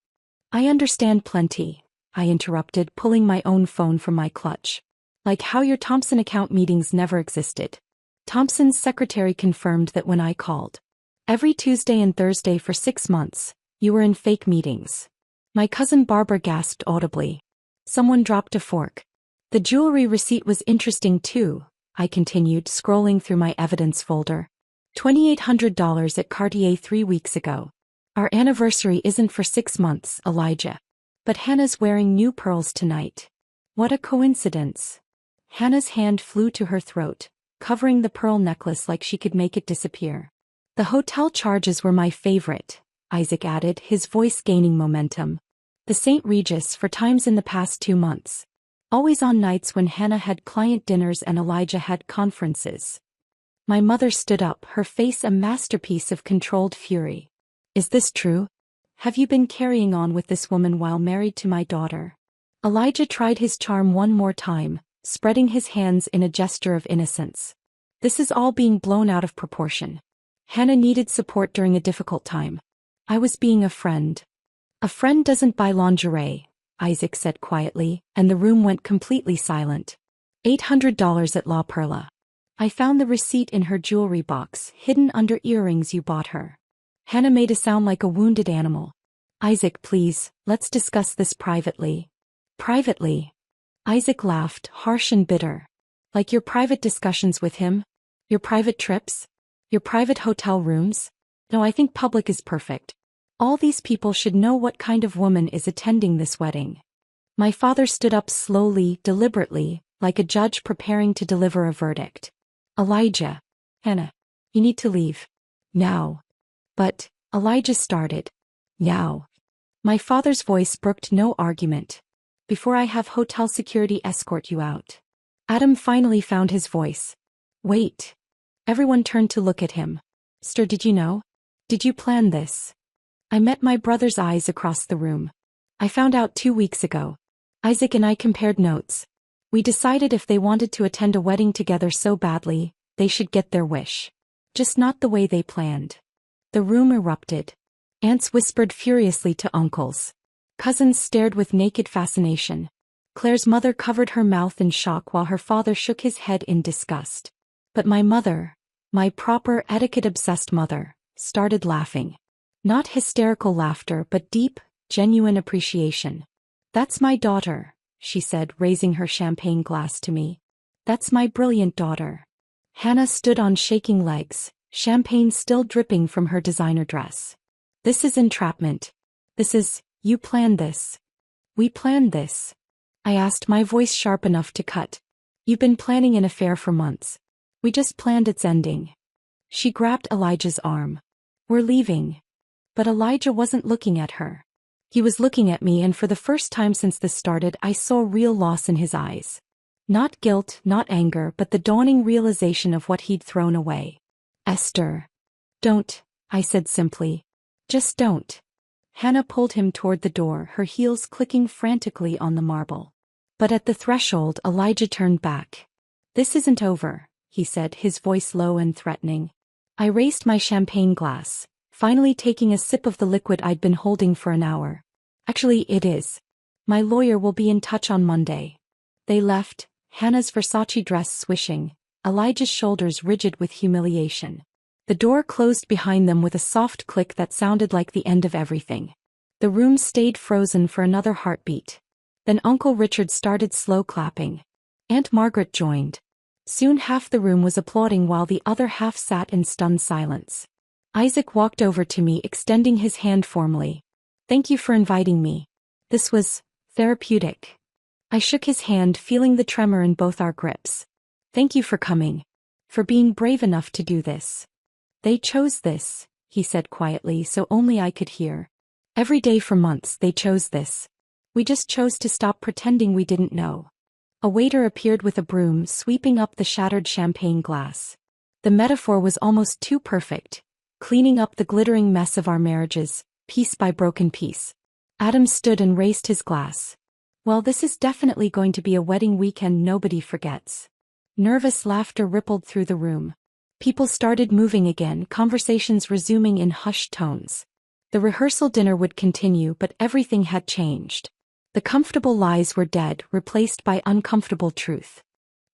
"I understand plenty," I interrupted, pulling my own phone from my clutch. "Like how your Thompson account meetings never existed." Thompson's secretary confirmed that when I called every Tuesday and Thursday for 6 months, you were in fake meetings. My cousin Barbara gasped audibly. Someone dropped a fork. "The jewelry receipt was interesting too," I continued, scrolling through my evidence folder. $2,800 at Cartier 3 weeks ago. Our anniversary isn't for 6 months, Elijah. But Hannah's wearing new pearls tonight. What a coincidence. Hannah's hand flew to her throat, covering the pearl necklace like she could make it disappear. "The hotel charges were my favorite," Isaac added, his voice gaining momentum. "The St. Regis for times in the past 2 months. Always on nights when Hannah had client dinners and Elijah had conferences." My mother stood up, her face a masterpiece of controlled fury. "Is this true? Have you been carrying on with this woman while married to my daughter?" Elijah tried his charm one more time, spreading his hands in a gesture of innocence. "This is all being blown out of proportion. Hannah needed support during a difficult time. I was being a friend." "A friend doesn't buy lingerie," Isaac said quietly, and the room went completely silent. $800 at La Perla. I found the receipt in her jewelry box, hidden under earrings you bought her. Hannah made a sound like a wounded animal. "Isaac, please, let's discuss this privately." "Privately?" Isaac laughed, harsh and bitter. "Like your private discussions with him? Your private trips? Your private hotel rooms? No, I think public is perfect. All these people should know what kind of woman is attending this wedding." My father stood up slowly, deliberately, like a judge preparing to deliver a verdict. "Elijah. Hannah. You need to leave. Now." "But," Elijah started. "Now." My father's voice brooked no argument. "Before I have hotel security escort you out." Adam finally found his voice. "Wait." Everyone turned to look at him. "Esther, did you know? Did you plan this?" I met my brother's eyes across the room. "I found out 2 weeks ago. Isaac and I compared notes. We decided if they wanted to attend a wedding together so badly, they should get their wish. Just not the way they planned." The room erupted. Aunts whispered furiously to uncles. Cousins stared with naked fascination. Claire's mother covered her mouth in shock while her father shook his head in disgust. But my mother, my proper etiquette-obsessed mother, started laughing. Not hysterical laughter, but deep, genuine appreciation. "That's my daughter," she said, raising her champagne glass to me. "That's my brilliant daughter." Hannah stood on shaking legs, champagne still dripping from her designer dress. "This is entrapment. You planned this." "We planned this?" I asked, my voice sharp enough to cut. "You've been planning an affair for months. We just planned its ending." She grabbed Elijah's arm. "We're leaving." But Elijah wasn't looking at her. He was looking at me, and for the first time since this started, I saw real loss in his eyes. Not guilt, not anger, but the dawning realization of what he'd thrown away. "Esther. Don't," I said simply. "Just don't." Hannah pulled him toward the door, her heels clicking frantically on the marble. But at the threshold, Elijah turned back. "This isn't over," he said, his voice low and threatening. I raised my champagne glass, finally taking a sip of the liquid I'd been holding for an hour. "Actually, it is. My lawyer will be in touch on Monday." They left, Hannah's Versace dress swishing, Elijah's shoulders rigid with humiliation. The door closed behind them with a soft click that sounded like the end of everything. The room stayed frozen for another heartbeat. Then Uncle Richard started slow clapping. Aunt Margaret joined. Soon half the room was applauding while the other half sat in stunned silence. Isaac walked over to me, extending his hand formally. "Thank you for inviting me. This was therapeutic." I shook his hand, feeling the tremor in both our grips. "Thank you for coming. For being brave enough to do this." "They chose this," he said quietly so only I could hear. "Every day for months they chose this. We just chose to stop pretending we didn't know." A waiter appeared with a broom, sweeping up the shattered champagne glass. The metaphor was almost too perfect, cleaning up the glittering mess of our marriages, piece by broken piece. Adam stood and raised his glass. "Well, this is definitely going to be a wedding weekend nobody forgets." Nervous laughter rippled through the room. People started moving again, conversations resuming in hushed tones. The rehearsal dinner would continue, but everything had changed. The comfortable lies were dead, replaced by uncomfortable truth.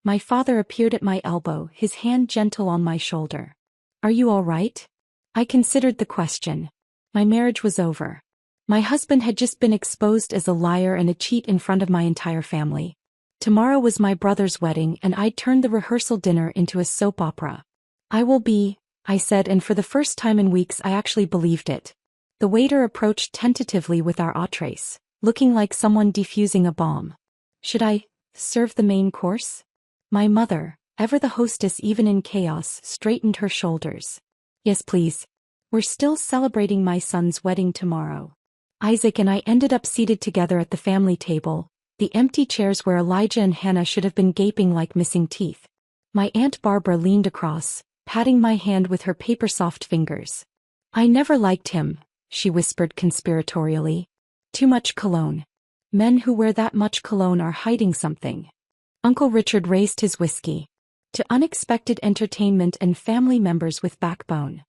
My father appeared at my elbow, his hand gentle on my shoulder. "Are you all right?" I considered the question. My marriage was over. My husband had just been exposed as a liar and a cheat in front of my entire family. Tomorrow was my brother's wedding and I'd turned the rehearsal dinner into a soap opera. "I will be," I said, and for the first time in weeks I actually believed it. The waiter approached tentatively with our entrees, looking like someone defusing a bomb. "Should I serve the main course?" My mother, ever the hostess even in chaos, straightened her shoulders. "Yes, please. We're still celebrating my son's wedding tomorrow." Isaac and I ended up seated together at the family table, the empty chairs where Elijah and Hannah should have been gaping like missing teeth. My Aunt Barbara leaned across, patting my hand with her paper-soft fingers. "I never liked him," she whispered conspiratorially. "Too much cologne. Men who wear that much cologne are hiding something." Uncle Richard raised his whiskey. "To unexpected entertainment and family members with backbone."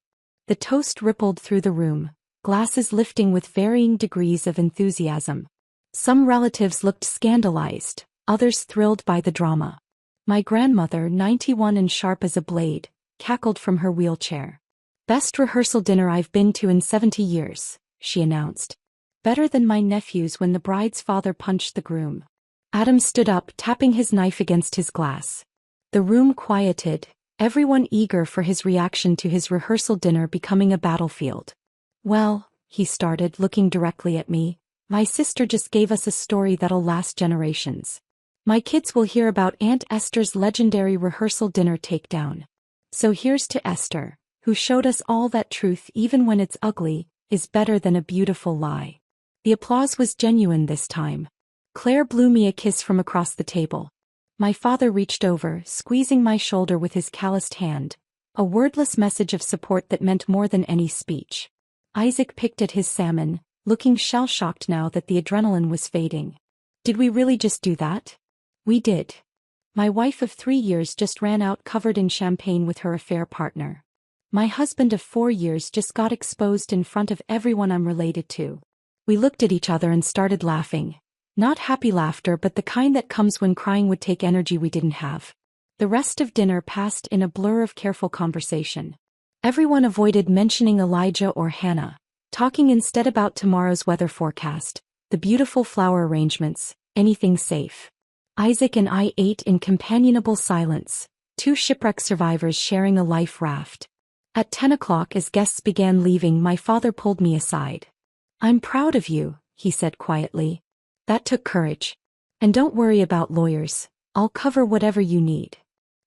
The toast rippled through the room, glasses lifting with varying degrees of enthusiasm. Some relatives looked scandalized, others thrilled by the drama. My grandmother, 91 and sharp as a blade, cackled from her wheelchair. "Best rehearsal dinner I've been to in 70 years, she announced. "Better than my nephew's when the bride's father punched the groom." Adam stood up, tapping his knife against his glass. The room quieted, everyone eager for his reaction to his rehearsal dinner becoming a battlefield. "Well," he started, looking directly at me, "my sister just gave us a story that'll last generations. My kids will hear about Aunt Esther's legendary rehearsal dinner takedown. So here's to Esther, who showed us all that truth, even when it's ugly, is better than a beautiful lie." The applause was genuine this time. Claire blew me a kiss from across the table. My father reached over, squeezing my shoulder with his calloused hand, a wordless message of support that meant more than any speech. Isaac picked at his salmon, looking shell-shocked now that the adrenaline was fading. "Did we really just do that?" "We did. My wife of 3 years just ran out covered in champagne with her affair partner. My husband of 4 years just got exposed in front of everyone I'm related to." We looked at each other and started laughing. Not happy laughter, but the kind that comes when crying would take energy we didn't have. The rest of dinner passed in a blur of careful conversation. Everyone avoided mentioning Elijah or Hannah, talking instead about tomorrow's weather forecast, the beautiful flower arrangements, anything safe. Isaac and I ate in companionable silence, two shipwreck survivors sharing a life raft. At 10 o'clock, as guests began leaving, my father pulled me aside. "I'm proud of you," he said quietly. "That took courage. And don't worry about lawyers, I'll cover whatever you need."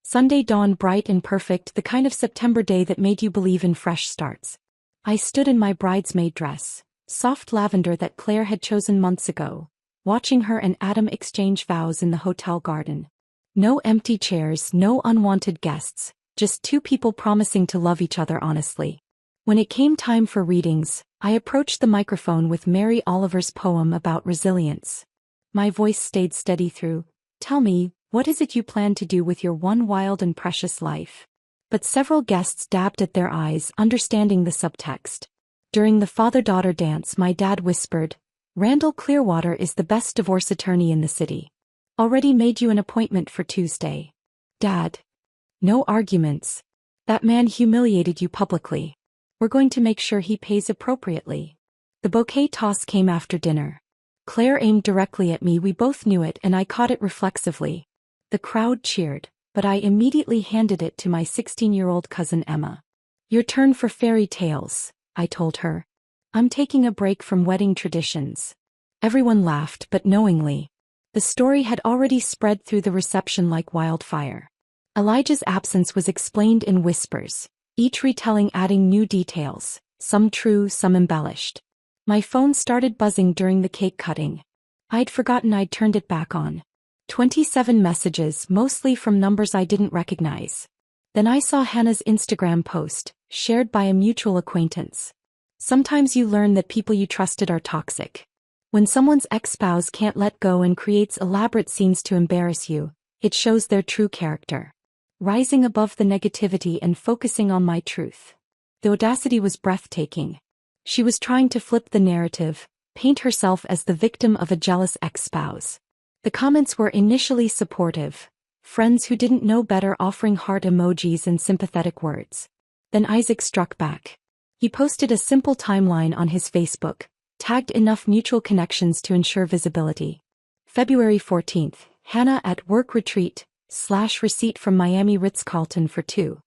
Sunday dawned bright and perfect, the kind of September day that made you believe in fresh starts. I stood in my bridesmaid dress, soft lavender that Claire had chosen months ago, watching her and Adam exchange vows in the hotel garden. No empty chairs, no unwanted guests, just two people promising to love each other honestly. When it came time for readings, I approached the microphone with Mary Oliver's poem about resilience. My voice stayed steady through. "Tell me, what is it you plan to do with your one wild and precious life?" But several guests dabbed at their eyes, understanding the subtext. During the father-daughter dance, my dad whispered, "Randall Clearwater is the best divorce attorney in the city. Already made you an appointment for Tuesday." "Dad." No arguments. That man humiliated you publicly. We're going to make sure he pays appropriately. The bouquet toss came after dinner. Claire aimed directly at me. We both knew it and I caught it reflexively. The crowd cheered, but I immediately handed it to my 16-year-old cousin Emma. Your turn for fairy tales, I told her. I'm taking a break from wedding traditions. Everyone laughed, but knowingly. The story had already spread through the reception like wildfire. Elijah's absence was explained in whispers, each retelling adding new details, some true, some embellished. My phone started buzzing during the cake cutting. I'd forgotten I'd turned it back on. 27 messages, mostly from numbers I didn't recognize. Then I saw Hannah's Instagram post, shared by a mutual acquaintance. Sometimes you learn that people you trusted are toxic. When someone's ex-spouse can't let go and creates elaborate scenes to embarrass you, it shows their true character. Rising above the negativity and focusing on my truth. The audacity was breathtaking. She was trying to flip the narrative, paint herself as the victim of a jealous ex-spouse. The comments were initially supportive, friends who didn't know better offering heart emojis and sympathetic words. Then Isaac struck back. He posted a simple timeline on his Facebook, tagged enough mutual connections to ensure visibility. February 14th, Hannah at work retreat, / receipt from Miami Ritz-Carlton for two.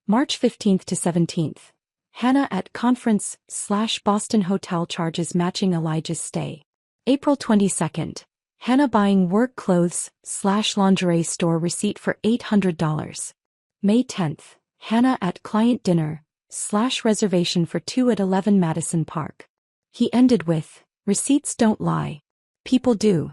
March 15th to 17th. Hannah at conference / Boston hotel charges matching Elijah's stay. April 22nd. Hannah buying work clothes / lingerie store receipt for $800. May 10th. Hannah at client dinner / reservation for 2 at 11 Madison Park. He ended with, receipts don't lie. People do.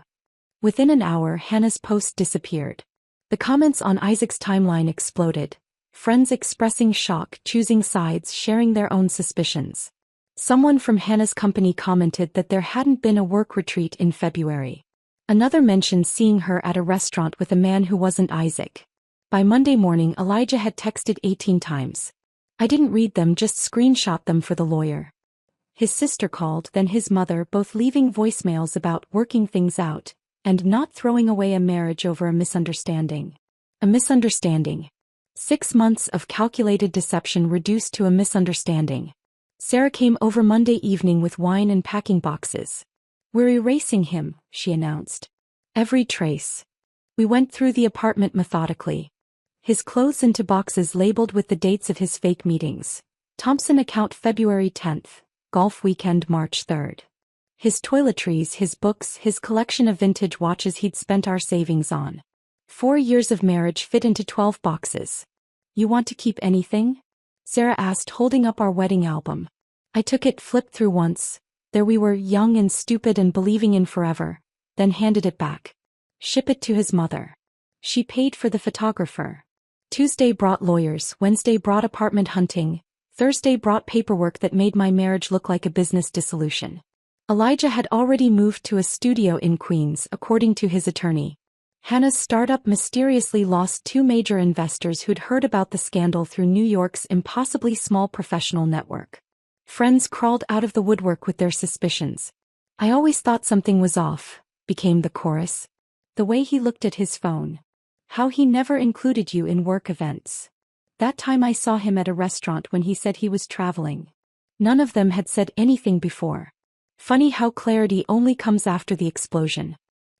Within an hour Hannah's post disappeared. The comments on Isaac's timeline exploded. Friends expressing shock, choosing sides, sharing their own suspicions. Someone from Hannah's company commented that there hadn't been a work retreat in February. Another mentioned seeing her at a restaurant with a man who wasn't Isaac. By Monday morning Elijah had texted 18 times. I didn't read them, just screenshot them for the lawyer. His sister called, then his mother, both leaving voicemails about working things out, and not throwing away a marriage over a misunderstanding. A misunderstanding. 6 months of calculated deception reduced to a misunderstanding. Sarah came over Monday evening with wine and packing boxes. We're erasing him, she announced. Every trace. We went through the apartment methodically. His clothes into boxes labeled with the dates of his fake meetings. Thompson account February 10th, golf weekend March 3rd. His toiletries, his books, his collection of vintage watches he'd spent our savings on. 4 years of marriage fit into 12 boxes. You want to keep anything? Sarah asked, holding up our wedding album. I took it, flipped through once. There we were, young and stupid and believing in forever. Then handed it back. Ship it to his mother. She paid for the photographer. Tuesday brought lawyers, Wednesday brought apartment hunting, Thursday brought paperwork that made my marriage look like a business dissolution. Elijah had already moved to a studio in Queens, according to his attorney. Hannah's startup mysteriously lost 2 major investors who'd heard about the scandal through New York's impossibly small professional network. Friends crawled out of the woodwork with their suspicions. I always thought something was off, became the chorus. The way he looked at his phone. How he never included you in work events. That time I saw him at a restaurant when he said he was traveling. None of them had said anything before. Funny how clarity only comes after the explosion.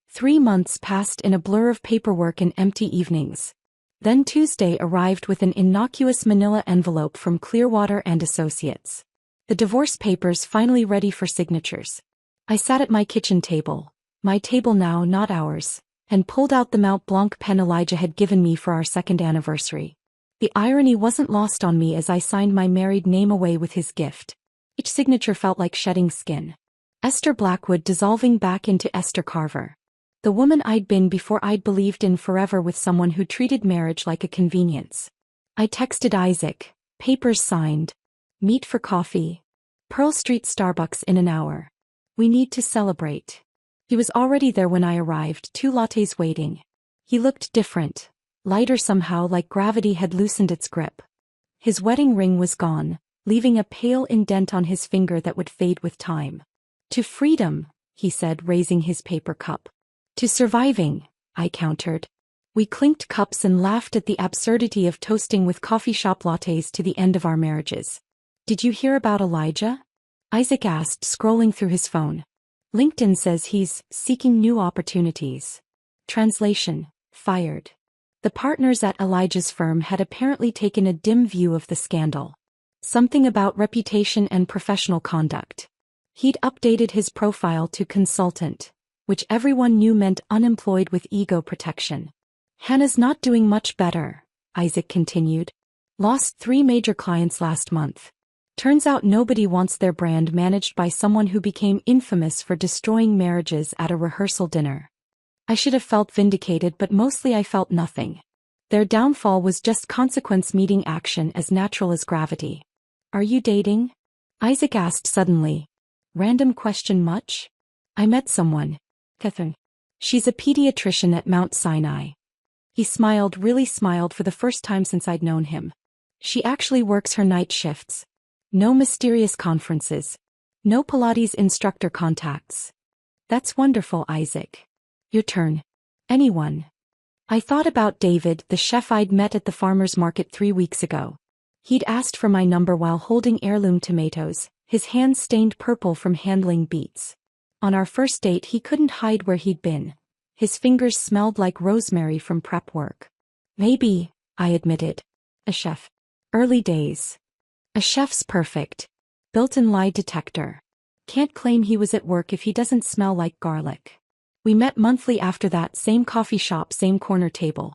3 months passed in a blur of paperwork and empty evenings. Then Tuesday arrived with an innocuous manila envelope from Clearwater and Associates. The divorce papers finally ready for signatures. I sat at my kitchen table, my table now, not ours, and pulled out the Mont Blanc pen Elijah had given me for our 2nd anniversary. The irony wasn't lost on me as I signed my married name away with his gift. Each signature felt like shedding skin. Esther Blackwood dissolving back into Esther Carver. The woman I'd been before I'd believed in forever with someone who treated marriage like a convenience. I texted Isaac, papers signed. Meet for coffee. Pearl Street Starbucks in an hour. We need to celebrate. He was already there when I arrived, 2 lattes waiting. He looked different, lighter somehow, like gravity had loosened its grip. His wedding ring was gone, leaving a pale indent on his finger that would fade with time. To freedom, he said, raising his paper cup. To surviving, I countered. We clinked cups and laughed at the absurdity of toasting with coffee shop lattes to the end of our marriages. Did you hear about Elijah? Isaac asked, scrolling through his phone. LinkedIn says he's seeking new opportunities. Translation: fired. The partners at Elijah's firm had apparently taken a dim view of the scandal. Something about reputation and professional conduct. He'd updated his profile to consultant, which everyone knew meant unemployed with ego protection. Hannah's not doing much better, Isaac continued. Lost 3 major clients last month. Turns out nobody wants their brand managed by someone who became infamous for destroying marriages at a rehearsal dinner. I should have felt vindicated, but mostly I felt nothing. Their downfall was just consequence meeting action as natural as gravity. Are you dating? Isaac asked suddenly. Random question much? I met someone. Catherine. She's a pediatrician at Mount Sinai. He smiled, really smiled for the first time since I'd known him. She actually works her night shifts. No mysterious conferences. No Pilates instructor contacts. That's wonderful, Isaac. Your turn. Anyone? I thought about David, the chef I'd met at the farmer's market 3 weeks ago. He'd asked for my number while holding heirloom tomatoes, his hands stained purple from handling beets. On our first date he couldn't hide where he'd been. His fingers smelled like rosemary from prep work. Maybe, I admitted. A chef. Early days. A chef's perfect. Built-in lie detector. Can't claim he was at work if he doesn't smell like garlic. We met monthly after that, same coffee shop, same corner table.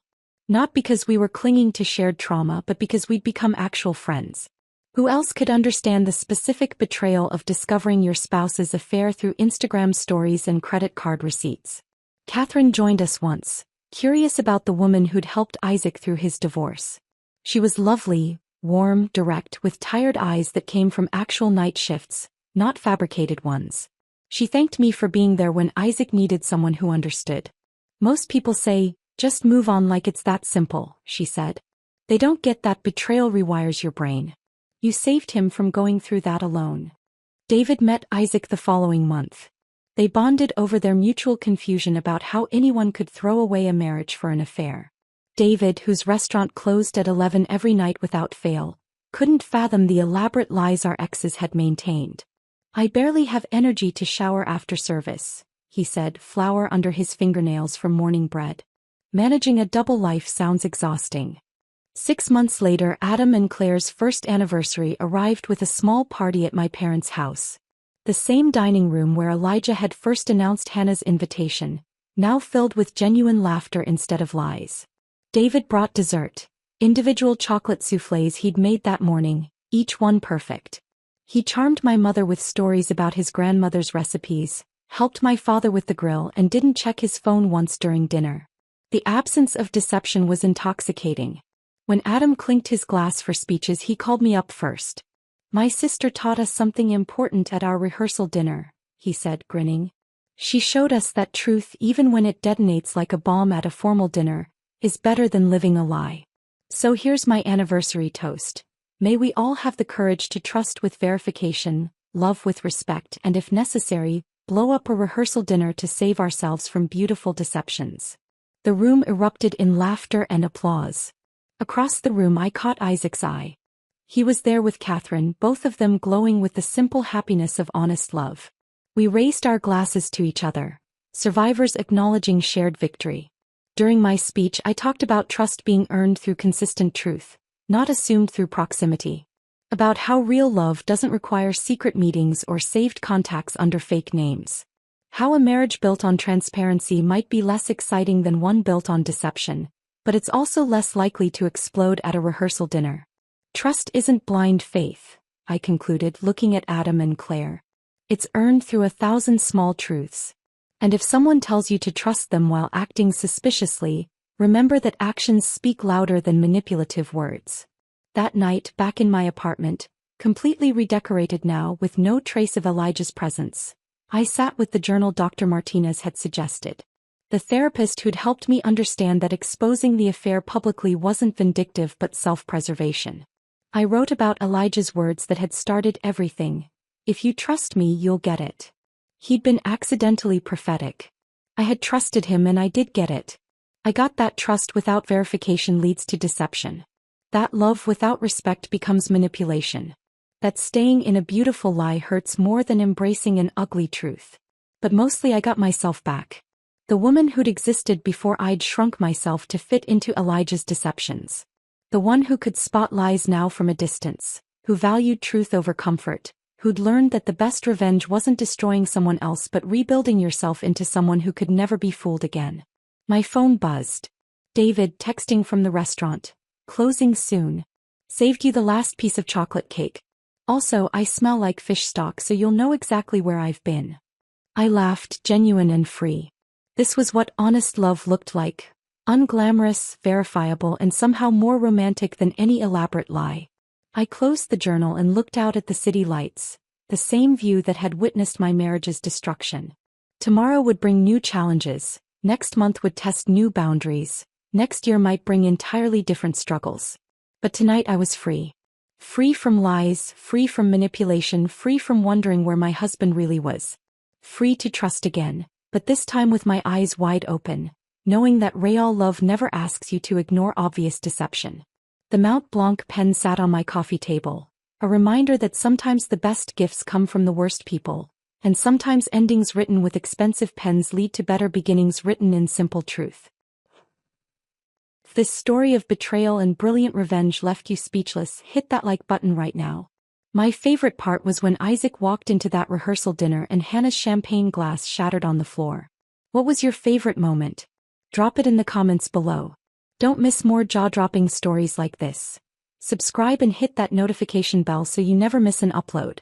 Not because we were clinging to shared trauma, but because we'd become actual friends. Who else could understand the specific betrayal of discovering your spouse's affair through Instagram stories and credit card receipts? Catherine joined us once, curious about the woman who'd helped Isaac through his divorce. She was lovely, warm, direct, with tired eyes that came from actual night shifts, not fabricated ones. She thanked me for being there when Isaac needed someone who understood. Most people say, just move on like it's that simple, she said. They don't get that betrayal rewires your brain. You saved him from going through that alone. David met Isaac the following month. They bonded over their mutual confusion about how anyone could throw away a marriage for an affair. David, whose restaurant closed at 11 every night without fail, couldn't fathom the elaborate lies our exes had maintained. I barely have energy to shower after service, he said, flour under his fingernails from morning bread. Managing a double life sounds exhausting. 6 months later, Adam and Claire's first anniversary arrived with a small party at my parents' house. The same dining room where Elijah had first announced Hannah's invitation, now filled with genuine laughter instead of lies. David brought dessert, individual chocolate soufflés he'd made that morning, each one perfect. He charmed my mother with stories about his grandmother's recipes, helped my father with the grill, and didn't check his phone once during dinner. The absence of deception was intoxicating. When Adam clinked his glass for speeches, he called me up first. My sister taught us something important at our rehearsal dinner, he said, grinning. She showed us that truth, even when it detonates like a bomb at a formal dinner, is better than living a lie. So here's my anniversary toast. May we all have the courage to trust with verification, love with respect, and if necessary, blow up a rehearsal dinner to save ourselves from beautiful deceptions. The room erupted in laughter and applause. Across the room I caught Isaac's eye. He was there with Catherine, both of them glowing with the simple happiness of honest love. We raised our glasses to each other, survivors acknowledging shared victory. During my speech I talked about trust being earned through consistent truth, not assumed through proximity. About how real love doesn't require secret meetings or saved contacts under fake names. How a marriage built on transparency might be less exciting than one built on deception, but it's also less likely to explode at a rehearsal dinner. Trust isn't blind faith, I concluded, looking at Adam and Claire. It's earned through 1,000 small truths. And if someone tells you to trust them while acting suspiciously, remember that actions speak louder than manipulative words. That night, back in my apartment, completely redecorated now with no trace of Elijah's presence, I sat with the journal Dr. Martinez had suggested. The therapist who'd helped me understand that exposing the affair publicly wasn't vindictive but self-preservation. I wrote about Elijah's words that had started everything. If you trust me, you'll get it. He'd been accidentally prophetic. I had trusted him and I did get it. I got that trust without verification leads to deception. That love without respect becomes manipulation. That staying in a beautiful lie hurts more than embracing an ugly truth. But mostly I got myself back. The woman who'd existed before I'd shrunk myself to fit into Elijah's deceptions. The one who could spot lies now from a distance, who valued truth over comfort, who'd learned that the best revenge wasn't destroying someone else but rebuilding yourself into someone who could never be fooled again. My phone buzzed. David texting from the restaurant. Closing soon. Saved you the last piece of chocolate cake. Also, I smell like fish stock, so you'll know exactly where I've been. I laughed, genuine and free. This was what honest love looked like. Unglamorous, verifiable, and somehow more romantic than any elaborate lie. I closed the journal and looked out at the city lights, the same view that had witnessed my marriage's destruction. Tomorrow would bring new challenges, next month would test new boundaries, next year might bring entirely different struggles. But tonight I was free. Free from lies, free from manipulation, free from wondering where my husband really was. Free to trust again, but this time with my eyes wide open, knowing that real love never asks you to ignore obvious deception. The Mont Blanc pen sat on my coffee table, a reminder that sometimes the best gifts come from the worst people, and sometimes endings written with expensive pens lead to better beginnings written in simple truth. If this story of betrayal and brilliant revenge left you speechless, hit that like button right now. My favorite part was when Isaac walked into that rehearsal dinner and Hannah's champagne glass shattered on the floor. What was your favorite moment? Drop it in the comments below. Don't miss more jaw-dropping stories like this. Subscribe and hit that notification bell so you never miss an upload.